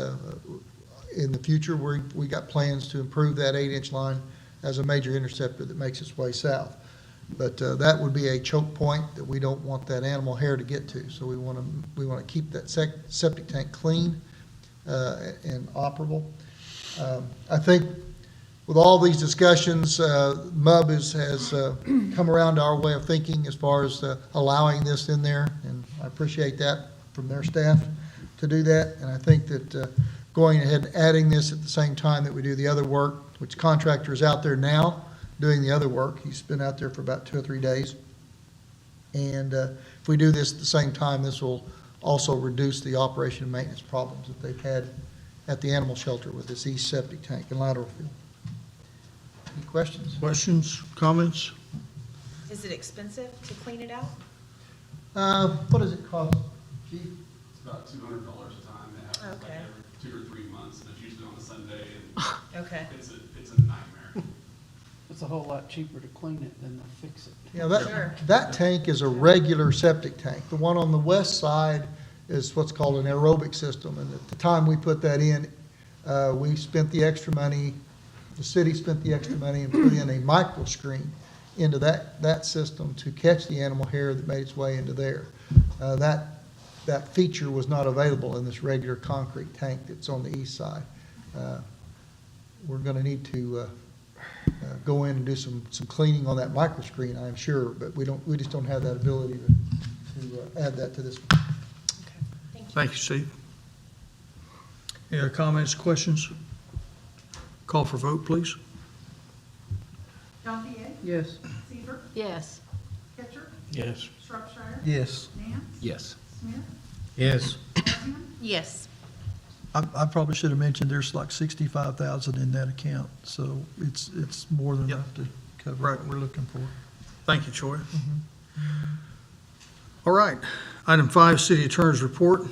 in the future, we got plans to improve that 8-inch line as a major interceptor that makes its way south. But that would be a choke point that we don't want that animal hair to get to. So we want to keep that septic tank clean and operable. I think with all these discussions, MUB has come around to our way of thinking as far as allowing this in there, and I appreciate that from their staff to do that. And I think that going ahead and adding this at the same time that we do the other work, which contractor is out there now doing the other work. He's been out there for about 2 or 3 days. And if we do this at the same time, this will also reduce the operation and maintenance problems that they've had at the animal shelter with this east septic tank and lateral field. Any questions? Questions, comments? Is it expensive to clean it out? What does it cost, Chief? It's about $200 a time. They have it like Okay. every 2 or 3 months, and it's usually on a Sunday, and Okay. it's a nightmare. It's a whole lot cheaper to clean it than to fix it. Yeah, Sure. that tank is a regular septic tank. The one on the west side is what's called an aerobic system. And at the time we put that in, we spent the extra money, the city spent the extra money and put in a micro screen into that system to catch the animal hair that made its way into there. That feature was not available in this regular concrete tank that's on the east side. We're going to need to go in and do some cleaning on that micro screen, I'm sure, but we just don't have that ability to add that to this one. Thank you, Steve. Any other comments, questions? Call for vote, please. Gantier, Yes. Seaver, Yes. Pitcher, Yes. Shropshire, Yes. Nance, Yes. Smith, Yes. Parham, Yes. I probably should have mentioned there's like 65,000 in that account, so it's more than Yep. enough to cover Right. what we're looking for. Thank you, Troy. All right. Item 5, City Attorney's Report.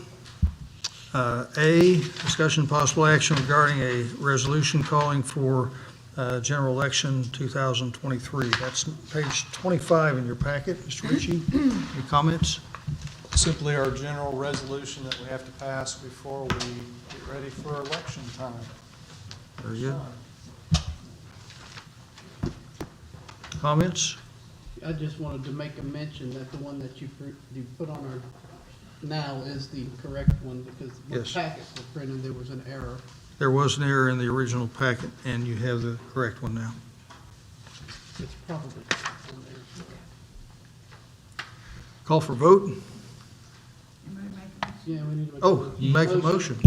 A, discussion possible action regarding a resolution calling for general election 2023. That's page 25 in your packet. Mr. Ritchie, any comments? Simply our general resolution that we have to pass before we get ready for election time. Very good. Comments? I just wanted to make a mention that the one that you put on our now is the correct one, because when the Yes. packets were printed, there was an error. There was an error in the original packet, and you have the correct one now. It's probably on there. Call for vote? anybody make a motion? Yeah, we need to. Oh, you make a motion.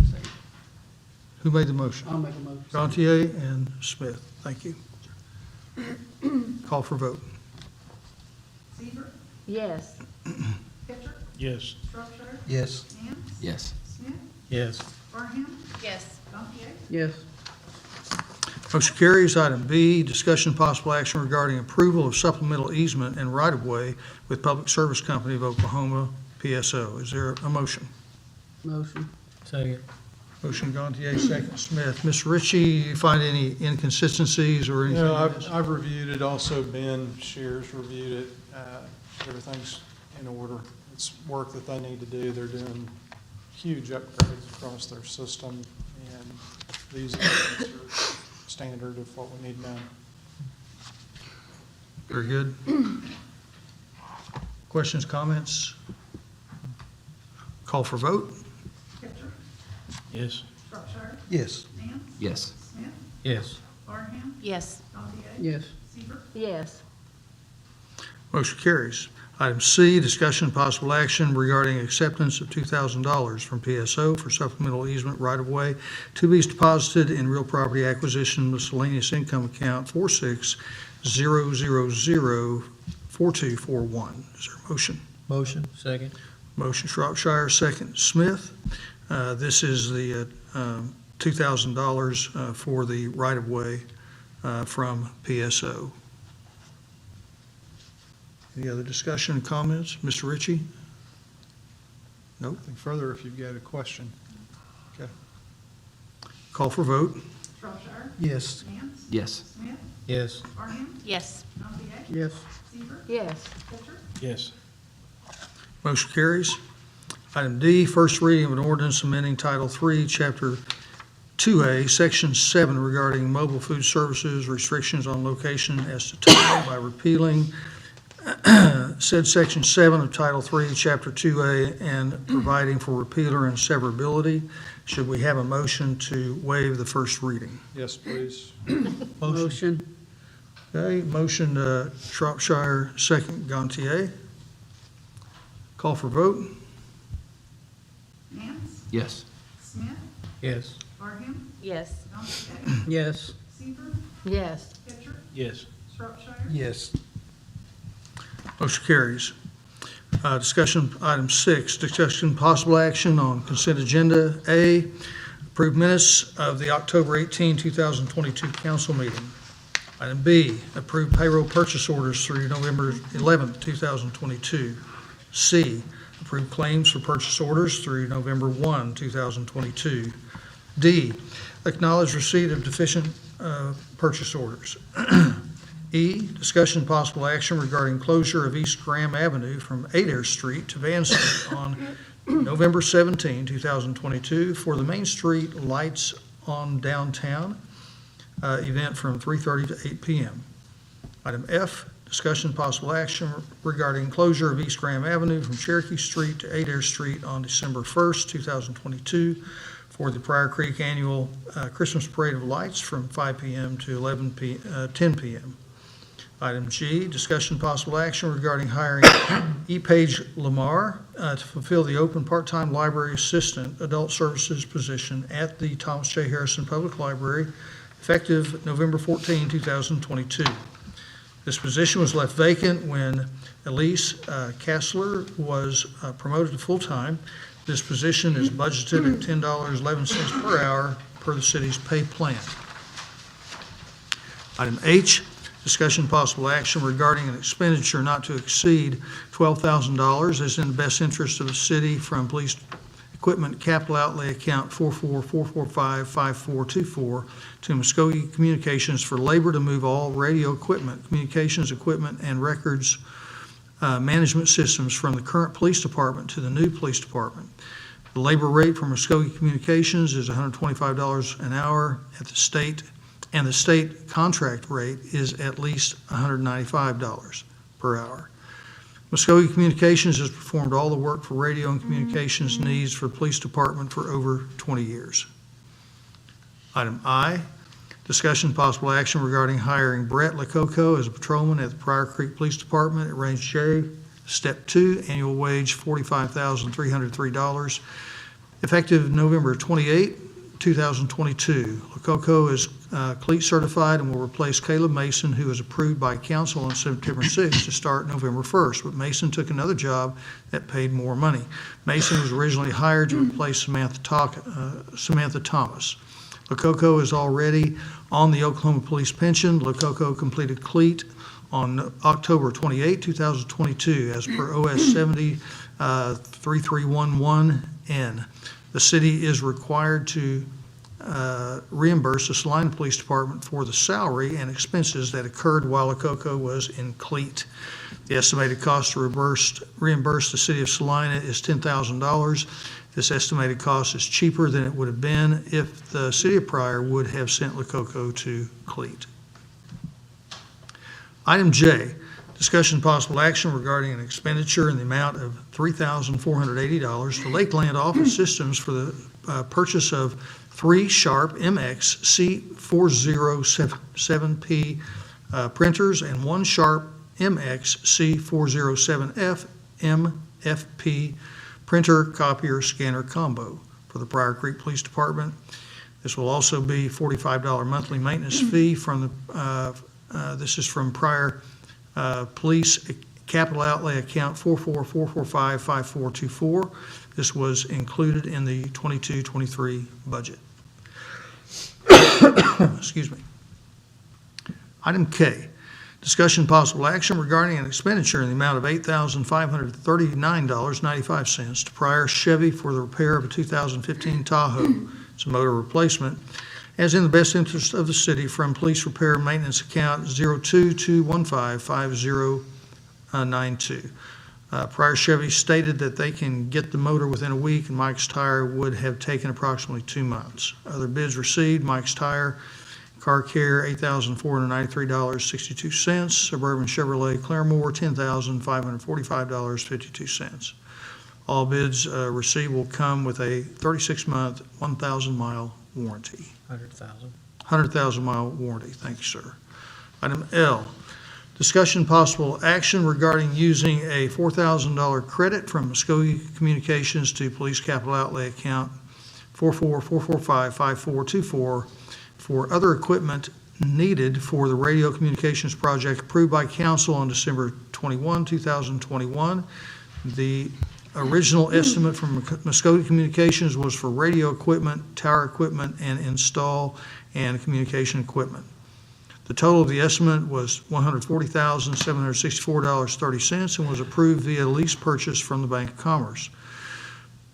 Who made the motion? I'll make a motion. Gantier and Smith. Thank you. Call for vote. Seaver, Yes. Pitcher, Yes. Shropshire, Yes. Nance, Yes. Smith, Yes. Parham, Yes. Gantier, Yes. Motion carries. Item B, discussion possible action regarding approval of supplemental easement and right-of-way with Public Service Company of Oklahoma, PSO. Is there a motion? Motion. Second. Motion Gantier, second Smith. Ms. Ritchie, you find any inconsistencies or anything? No, in this? I've reviewed it, also Ben Shears reviewed it. Everything's in order. It's work that they need to do. They're doing huge upgrades across their system, and these are standard of what we need done. Very good. Questions, comments? Call for vote? Pitcher, Yes. Shropshire, Yes. Nance, Yes. Smith, Yes. Parham, Yes. Gantier, Yes. Seaver, Yes. Motion carries. Item C, discussion possible action regarding acceptance of $2,000 from PSO for supplemental easement right-of-way to be deposited in real property acquisition miscellaneous income account 46004241. Is there a motion? Motion. Second. Motion Shropshire, second Smith. This is the $2,000 for the right-of-way from PSO. Any other discussion or comments? Mr. Ritchie? Nope. Nothing further if you've got a question. Okay. Call for vote? Shropshire, Yes. Nance, Yes. Smith, Yes. Parham, Yes. Gantier, Yes. Seaver, Yes. Pitcher, Yes. Motion carries. Item D, first reading of an ordinance amending Title III, Chapter 2A, Section 7 regarding mobile food services, restrictions on location as to time by repealing said Section 7 of Title 3, Chapter 2A, and providing for repealer and severability. Should we have a motion to waive the first reading? Yes, please. Motion. Okay, motion Shropshire, second Gantier. Call for vote. Nance, Yes. Smith, Yes. Barham, Yes. Gantier, Yes. Seaver, Yes. Pitcher, Yes. Shropshire, Yes. Motion carries. Discussion, item 6, discussion possible action on consent agenda. A, approved minutes of the October 18, 2022 council meeting. Item B, approved payroll purchase orders through November 11, 2022. C, approved claims for purchase orders through November 1, 2022. D, acknowledge receipt of deficient purchase orders. E, discussion possible action regarding closure of East Graham Avenue from Adair Street to Van Street on November 17, 2022 for the Main Street Lights on Downtown event from 3:30 to 8 p.m. Item F, discussion possible action regarding closure of East Graham Avenue from Cherokee Street to Adair Street on December 1st, 2022 for the Pryor Creek Annual Christmas Parade of Lights from 5 p.m. to 10 p.m. Item G, discussion possible action regarding hiring E. Page Lamar to fulfill the open part-time library assistant adult services position at the Thomas J. Harrison Public Library effective November 14, 2022. This position was left vacant when Elise Kassler was promoted to full-time. This position is budgeted at $10.11 per hour per the city's pay plan. Item H, discussion possible action regarding an expenditure not to exceed $12,000 as in the best interest of the city from police equipment capital outlay account 444455424 to Muskogee Communications for labor to move all radio equipment, communications equipment, and records management systems from the current police department to the new police department. The labor rate for Muskogee Communications is $125 an hour at the state, and the state contract rate is at least $195 per hour. Muskogee Communications has performed all the work for radio and communications needs for the police department for over 20 years. Item I, discussion possible action regarding hiring Brett Lococo as a patrolman at the Pryor Creek Police Department at Range J, Step 2, annual wage $45,303, effective November 28, 2022. Lococo is CLEAT certified and will replace Caleb Mason, who was approved by council on September 6 to start November 1st, but Mason took another job that paid more money. Mason was originally hired to replace Samantha Thomas. Lococo is already on the Oklahoma Police Pension. Lococo completed CLEAT on October 28, 2022, as per OS 70-3311N. The city is required to reimburse the Salina Police Department for the salary and expenses that occurred while Lococo was in CLEAT. The estimated cost to reimburse the city of Salina is $10,000. This estimated cost is cheaper than it would have been if the city of Pryor would have sent Lococo to CLEAT. Item J, discussion possible action regarding an expenditure in the amount of $3,480 to Lakeland Office Systems for the purchase of 3 Sharp MX C407P printers and 1 Sharp MX C407F MFP printer copier scanner combo for the Pryor Creek Police Department. This will also be $45 monthly maintenance fee from the this is from Pryor Police Capital Outlay Account 444455424. This was included in the 22-23 budget. Excuse me. Item K, discussion possible action regarding an expenditure in the amount of $8,539.95 to Pryor Chevy for the repair of a 2015 Tahoe. It's a motor replacement, as in the best interest of the city from Police Repair and Maintenance Account 022155092. Pryor Chevy stated that they can get the motor within a week, and Mike's Tire would have taken approximately 2 months. Other bids received: Mike's Tire, Car Care, $8,493.62. Suburban Chevrolet Claremore, $10,545.52. All bids received will come with a 36-month, 1,000-mile warranty. 100,000. 100,000-mile warranty. Thank you, sir. Item L, discussion possible action regarding using a $4,000 credit from Muskogee Communications to Police Capital Outlay Account 444455424 for other equipment needed for the radio communications project approved by council on December 21, 2021. The original estimate from Muskogee Communications was for radio equipment, tower equipment, and install and communication equipment. The total of the estimate was $140,764.30 and was approved via lease purchase from the Bank of Commerce.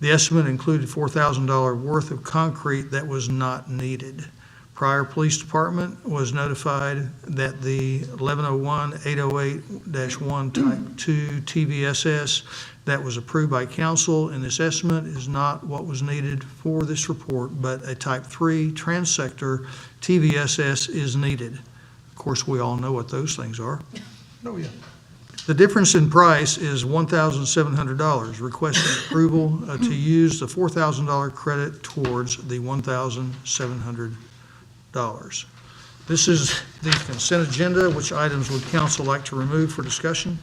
The estimate included $4,000 worth of concrete that was not needed. Pryor Police Department was notified that the 1101-808-1 Type 2 TVSS that was approved by council in this estimate is not what was needed for this report, but a Type 3 transsector TVSS is needed. Of course, we all know what those things are. Oh, yeah. The difference in price is $1,700. Requesting approval to use the $4,000 credit towards the $1,700. This is the consent agenda. Which items would council like to remove for discussion?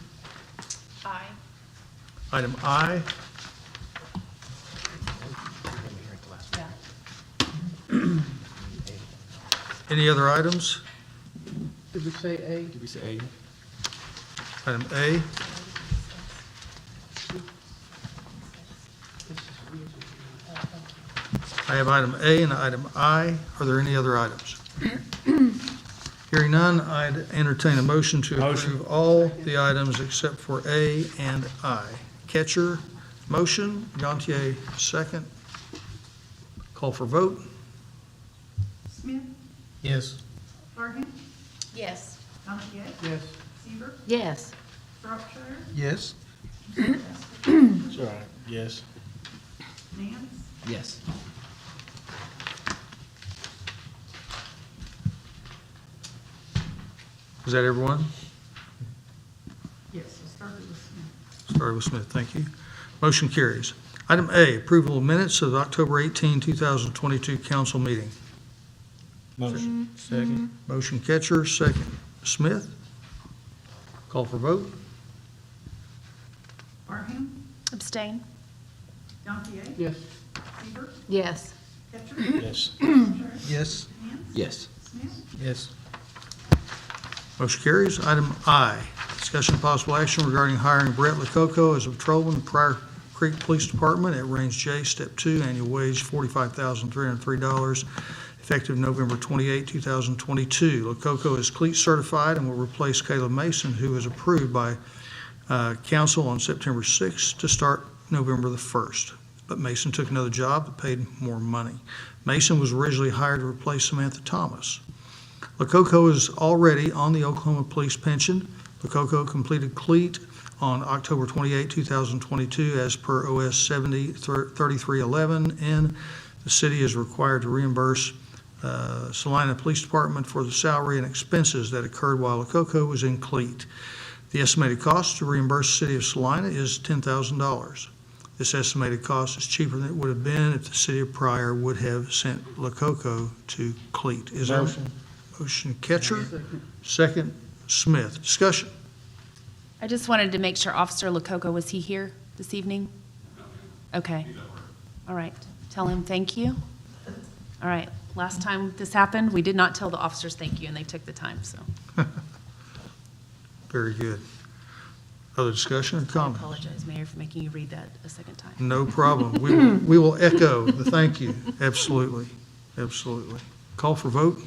Aye. Item I. Any other items? Did we say A? Did we say A? Item A. I have item A and item I. Are there any other items? Hearing none, I'd entertain a motion to approve all the items except for A and I. Ketcher, motion. Gantier, second. Call for vote. Smith, Yes. Parham, Yes. Gantier, Yes. Seaver, Yes. Shropshire, Yes. It's all right. Yes. Nance, Yes. Is that everyone? yes, it started with Smith. Started with Smith, thank you. Motion carries. Item A, approval of minutes of the October 18, 2022 council meeting. Motion. Second. Motion Ketcher, second Smith. Call for vote. Parham, Abstain. Gantier, Yes. Seaver, Yes. Ketcher, Yes. Shropshire, Yes. Nance, Yes. Smith, Yes. Motion carries. Item I, discussion of possible action regarding hiring Brett Lococo as a patrolman in Pryor Creek Police Department at Range J, Step 2, annual wage $45,303, effective November 28, 2022. Lococo is cleat certified and will replace Caleb Mason, who was approved by council on September 6th to start November the 1st. But Mason took another job that paid more money. Mason was originally hired to replace Samantha Thomas. Lococo is already on the Oklahoma Police Pension. Lococo completed cleat on October 28, 2022, as per OS 70-3311, and the city is required to reimburse Salina Police Department for the salary and expenses that occurred while Lococo was in cleat. The estimated cost to reimburse the city of Salina is $10,000. This estimated cost is cheaper than it would have been if the city of Pryor would have sent Lococo to cleat. Is there Motion. motion Ketcher? Second Smith. Discussion. I just wanted to make sure Officer Lococo, was he here this evening? Okay. All right. Tell him thank you. All right. Last time this happened, we did not tell the officers thank you, and they took the time, so. Very good. Other discussion or I comment? apologize, Mayor, for making you read that a second time. No problem. We will echo the thank you. Absolutely. Absolutely. Call for vote.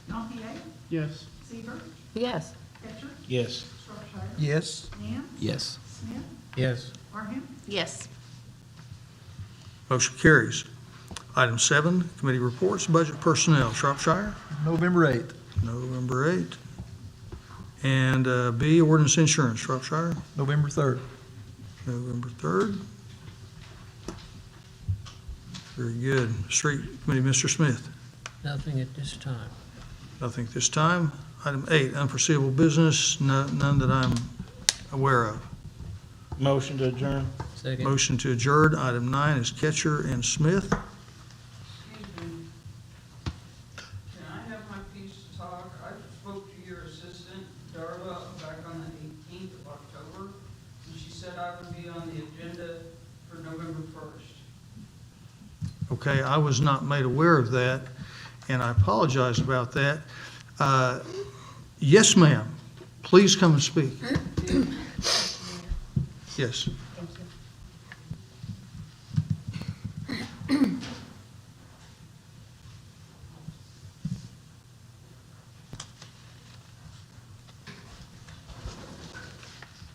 Gantier, Yes. Seaver, Yes. Ketcher, Yes. Shropshire, Yes. Nance, Yes. Smith, Yes. Parham, Yes. Motion carries. Item 7, committee reports, budget personnel. Shropshire, November 8th. November 8. And B, ordinance insurance. Shropshire, November 3rd. November 3rd. Very good. Street Committee, Mr. Smith. Nothing at this time. Nothing at this time. Item 8, unforeseeable business, none that I'm aware of. Motion to adjourn. Second. Motion to adjourn. Item 9 is Ketcher and Smith. Excuse me. Can I have my piece to talk? I spoke to your assistant, Darla, back on the 18th of October, and she said I would be on the agenda for November 1st. Okay, I was not made aware of that, and I apologize about that. Yes, ma'am. Please come and speak. Yes.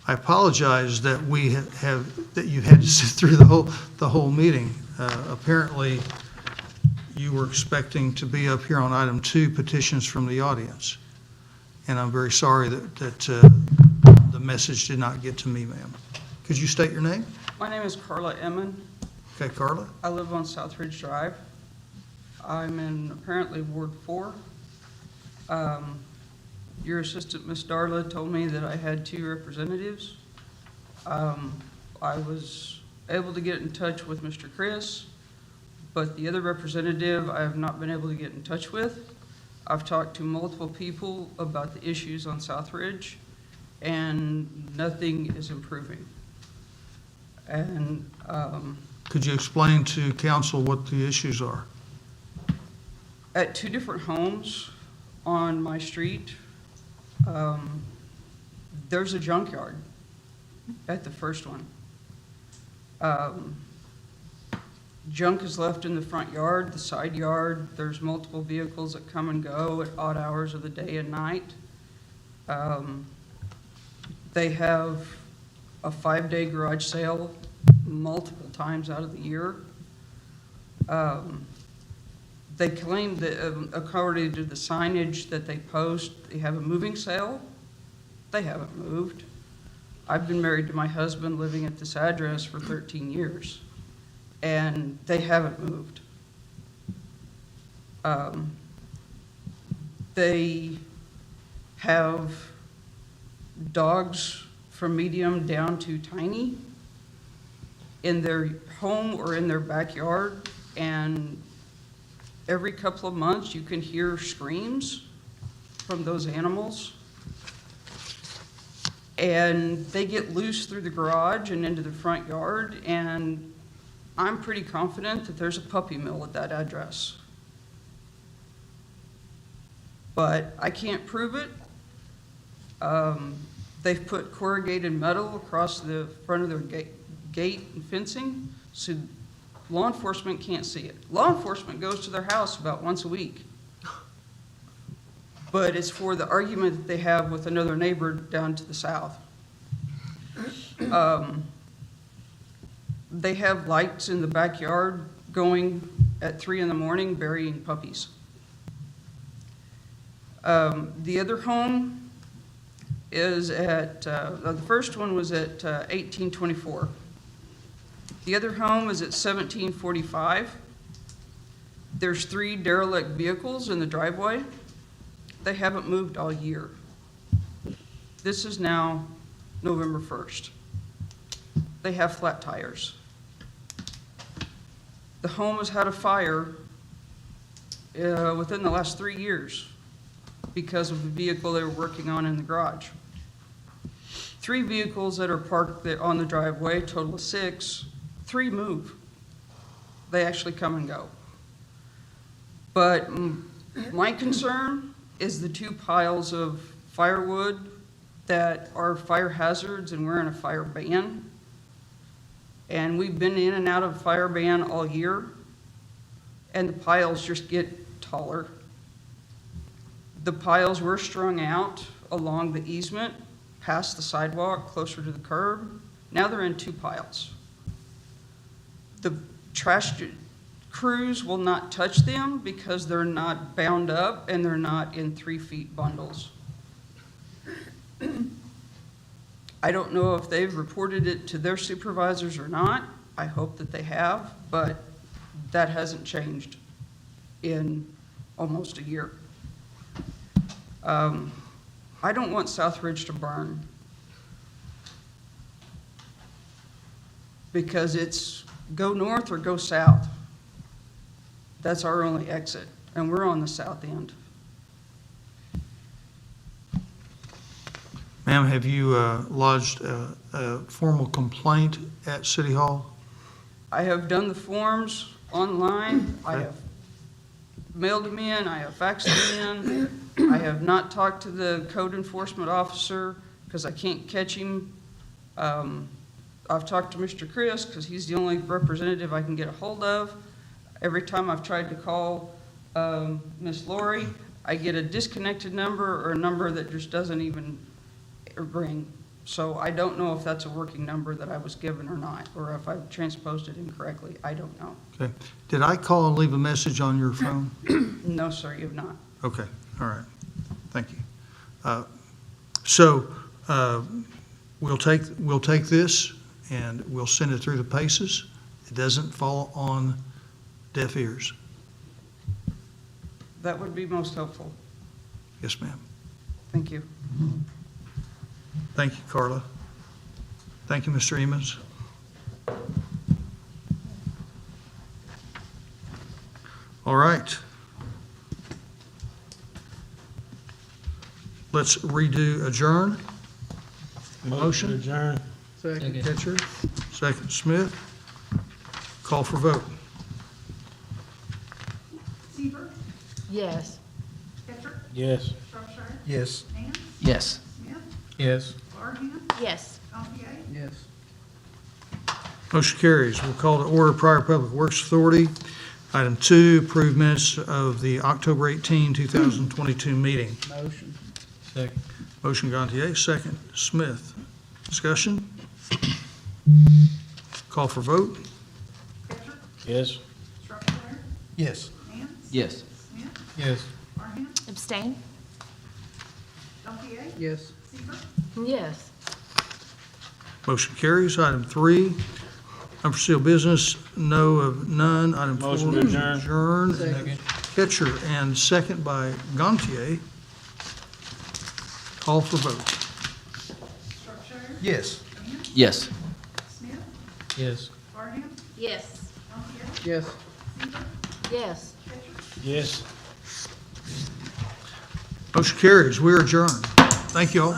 I apologize that we that you had to sit through the whole meeting. Apparently, you were expecting to be up here on item 2, petitions from the audience. And I'm very sorry that the message did not get to me, ma'am. Could you state your name? My name is Carla Emmon. Okay, Carla. I live on Southridge Drive. I'm in apparently Ward 4. Your assistant, Miss Darla, told me that I had 2 representatives. I was able to get in touch with Mr. Chris, but the other representative I have not been able to get in touch with. I've talked to multiple people about the issues on Southridge, and nothing is improving. And Could you explain to council what the issues are? at 2 different homes on my street, there's a junkyard at the first one. Junk is left in the front yard, the side yard. There's multiple vehicles that come and go at odd hours of the day and night. They have a 5-day garage sale multiple times out of the year. They claim that, according to the signage that they post, they have a moving sale. They haven't moved. I've been married to my husband living at this address for 13 years, and they haven't moved. They have dogs from medium down to tiny in their home or in their backyard, and every couple of months you can hear screams from those animals. And they get loose through the garage and into the front yard, and I'm pretty confident that there's a puppy mill at that address. But I can't prove it. They've put corrugated metal across the front of their gate and fencing, so law enforcement can't see it. Law enforcement goes to their house about once a week. But it's for the argument that they have with another neighbor down to the south. They have lights in the backyard going at 3 in the morning, burying puppies. The other home is at, the first one was at 1824. The other home is at 1745. There's 3 derelict vehicles in the driveway. They haven't moved all year. This is now November 1st. They have flat tires. The home has had a fire within the last 3 years because of the vehicle they were working on in the garage. 3 vehicles that are parked on the driveway, total of 6, 3 move. They actually come and go. But my concern is the 2 piles of firewood that are fire hazards, and we're in a fire ban. And we've been in and out of fire ban all year, and the piles just get taller. The piles were strung out along the easement, past the sidewalk, closer to the curb. Now they're in 2 piles. The trash crews will not touch them because they're not bound up and they're not in 3 feet bundles. I don't know if they've reported it to their supervisors or not. I hope that they have, but that hasn't changed in almost a year. I don't want Southridge to burn, because it's go north or go south. That's our only exit, and we're on the south end. Ma'am, have you lodged a formal complaint at City Hall? I have done the forms online, I have mailed them in, I have faxed them in, I have not talked to the code enforcement officer because I can't catch him. I've talked to Mr. Chris because he's the only representative I can get a hold of. Every time I've tried to call Miss Lori, I get a disconnected number or a number that just doesn't even ring. So I don't know if that's a working number that I was given or not, or if I've transposed it incorrectly. I don't know. Okay. Did I call and leave a message on your phone? No, sir, you have not. Okay, all right. Thank you. So we'll take this and we'll send it through the paces. It doesn't fall on deaf ears. That would be most helpful. Yes, ma'am. Thank you. Thank you, Carla. Thank you, Mr. Emmons. All right. Let's redo adjourn. Motion. Adjourn. Second. Ketcher, second Smith. Call for vote. Seaver, Yes. Ketchum, Yes. Shropshire, Yes. Nance, Yes. Smith, Yes. Barham, Yes. Gantier, Yes. Motion carries. We'll call to order Pryor Public Works Authority. Item 2, approve minutes of the October 18, 2022 meeting. Motion. Second. Motion Gantier, second Smith. Discussion? Call for vote. Ketchum, Yes. Shropshire, Yes. Nance, Yes. Smith, Yes. Barham, Abstain? Gantier, Yes. Seaver, Yes. Motion carries. Item 3, unforeseeable business, no of none. Item 4, Motion to adjourn. adjourn. Second. Ketcher, and second by Gantier. Call for vote. Shropshire, Yes. Nance, Yes. Smith, Yes. Barham, Yes. Gantier, Yes. Seaver, Yes. Ketchum. Yes. Motion carries. We are adjourned. Thank you all.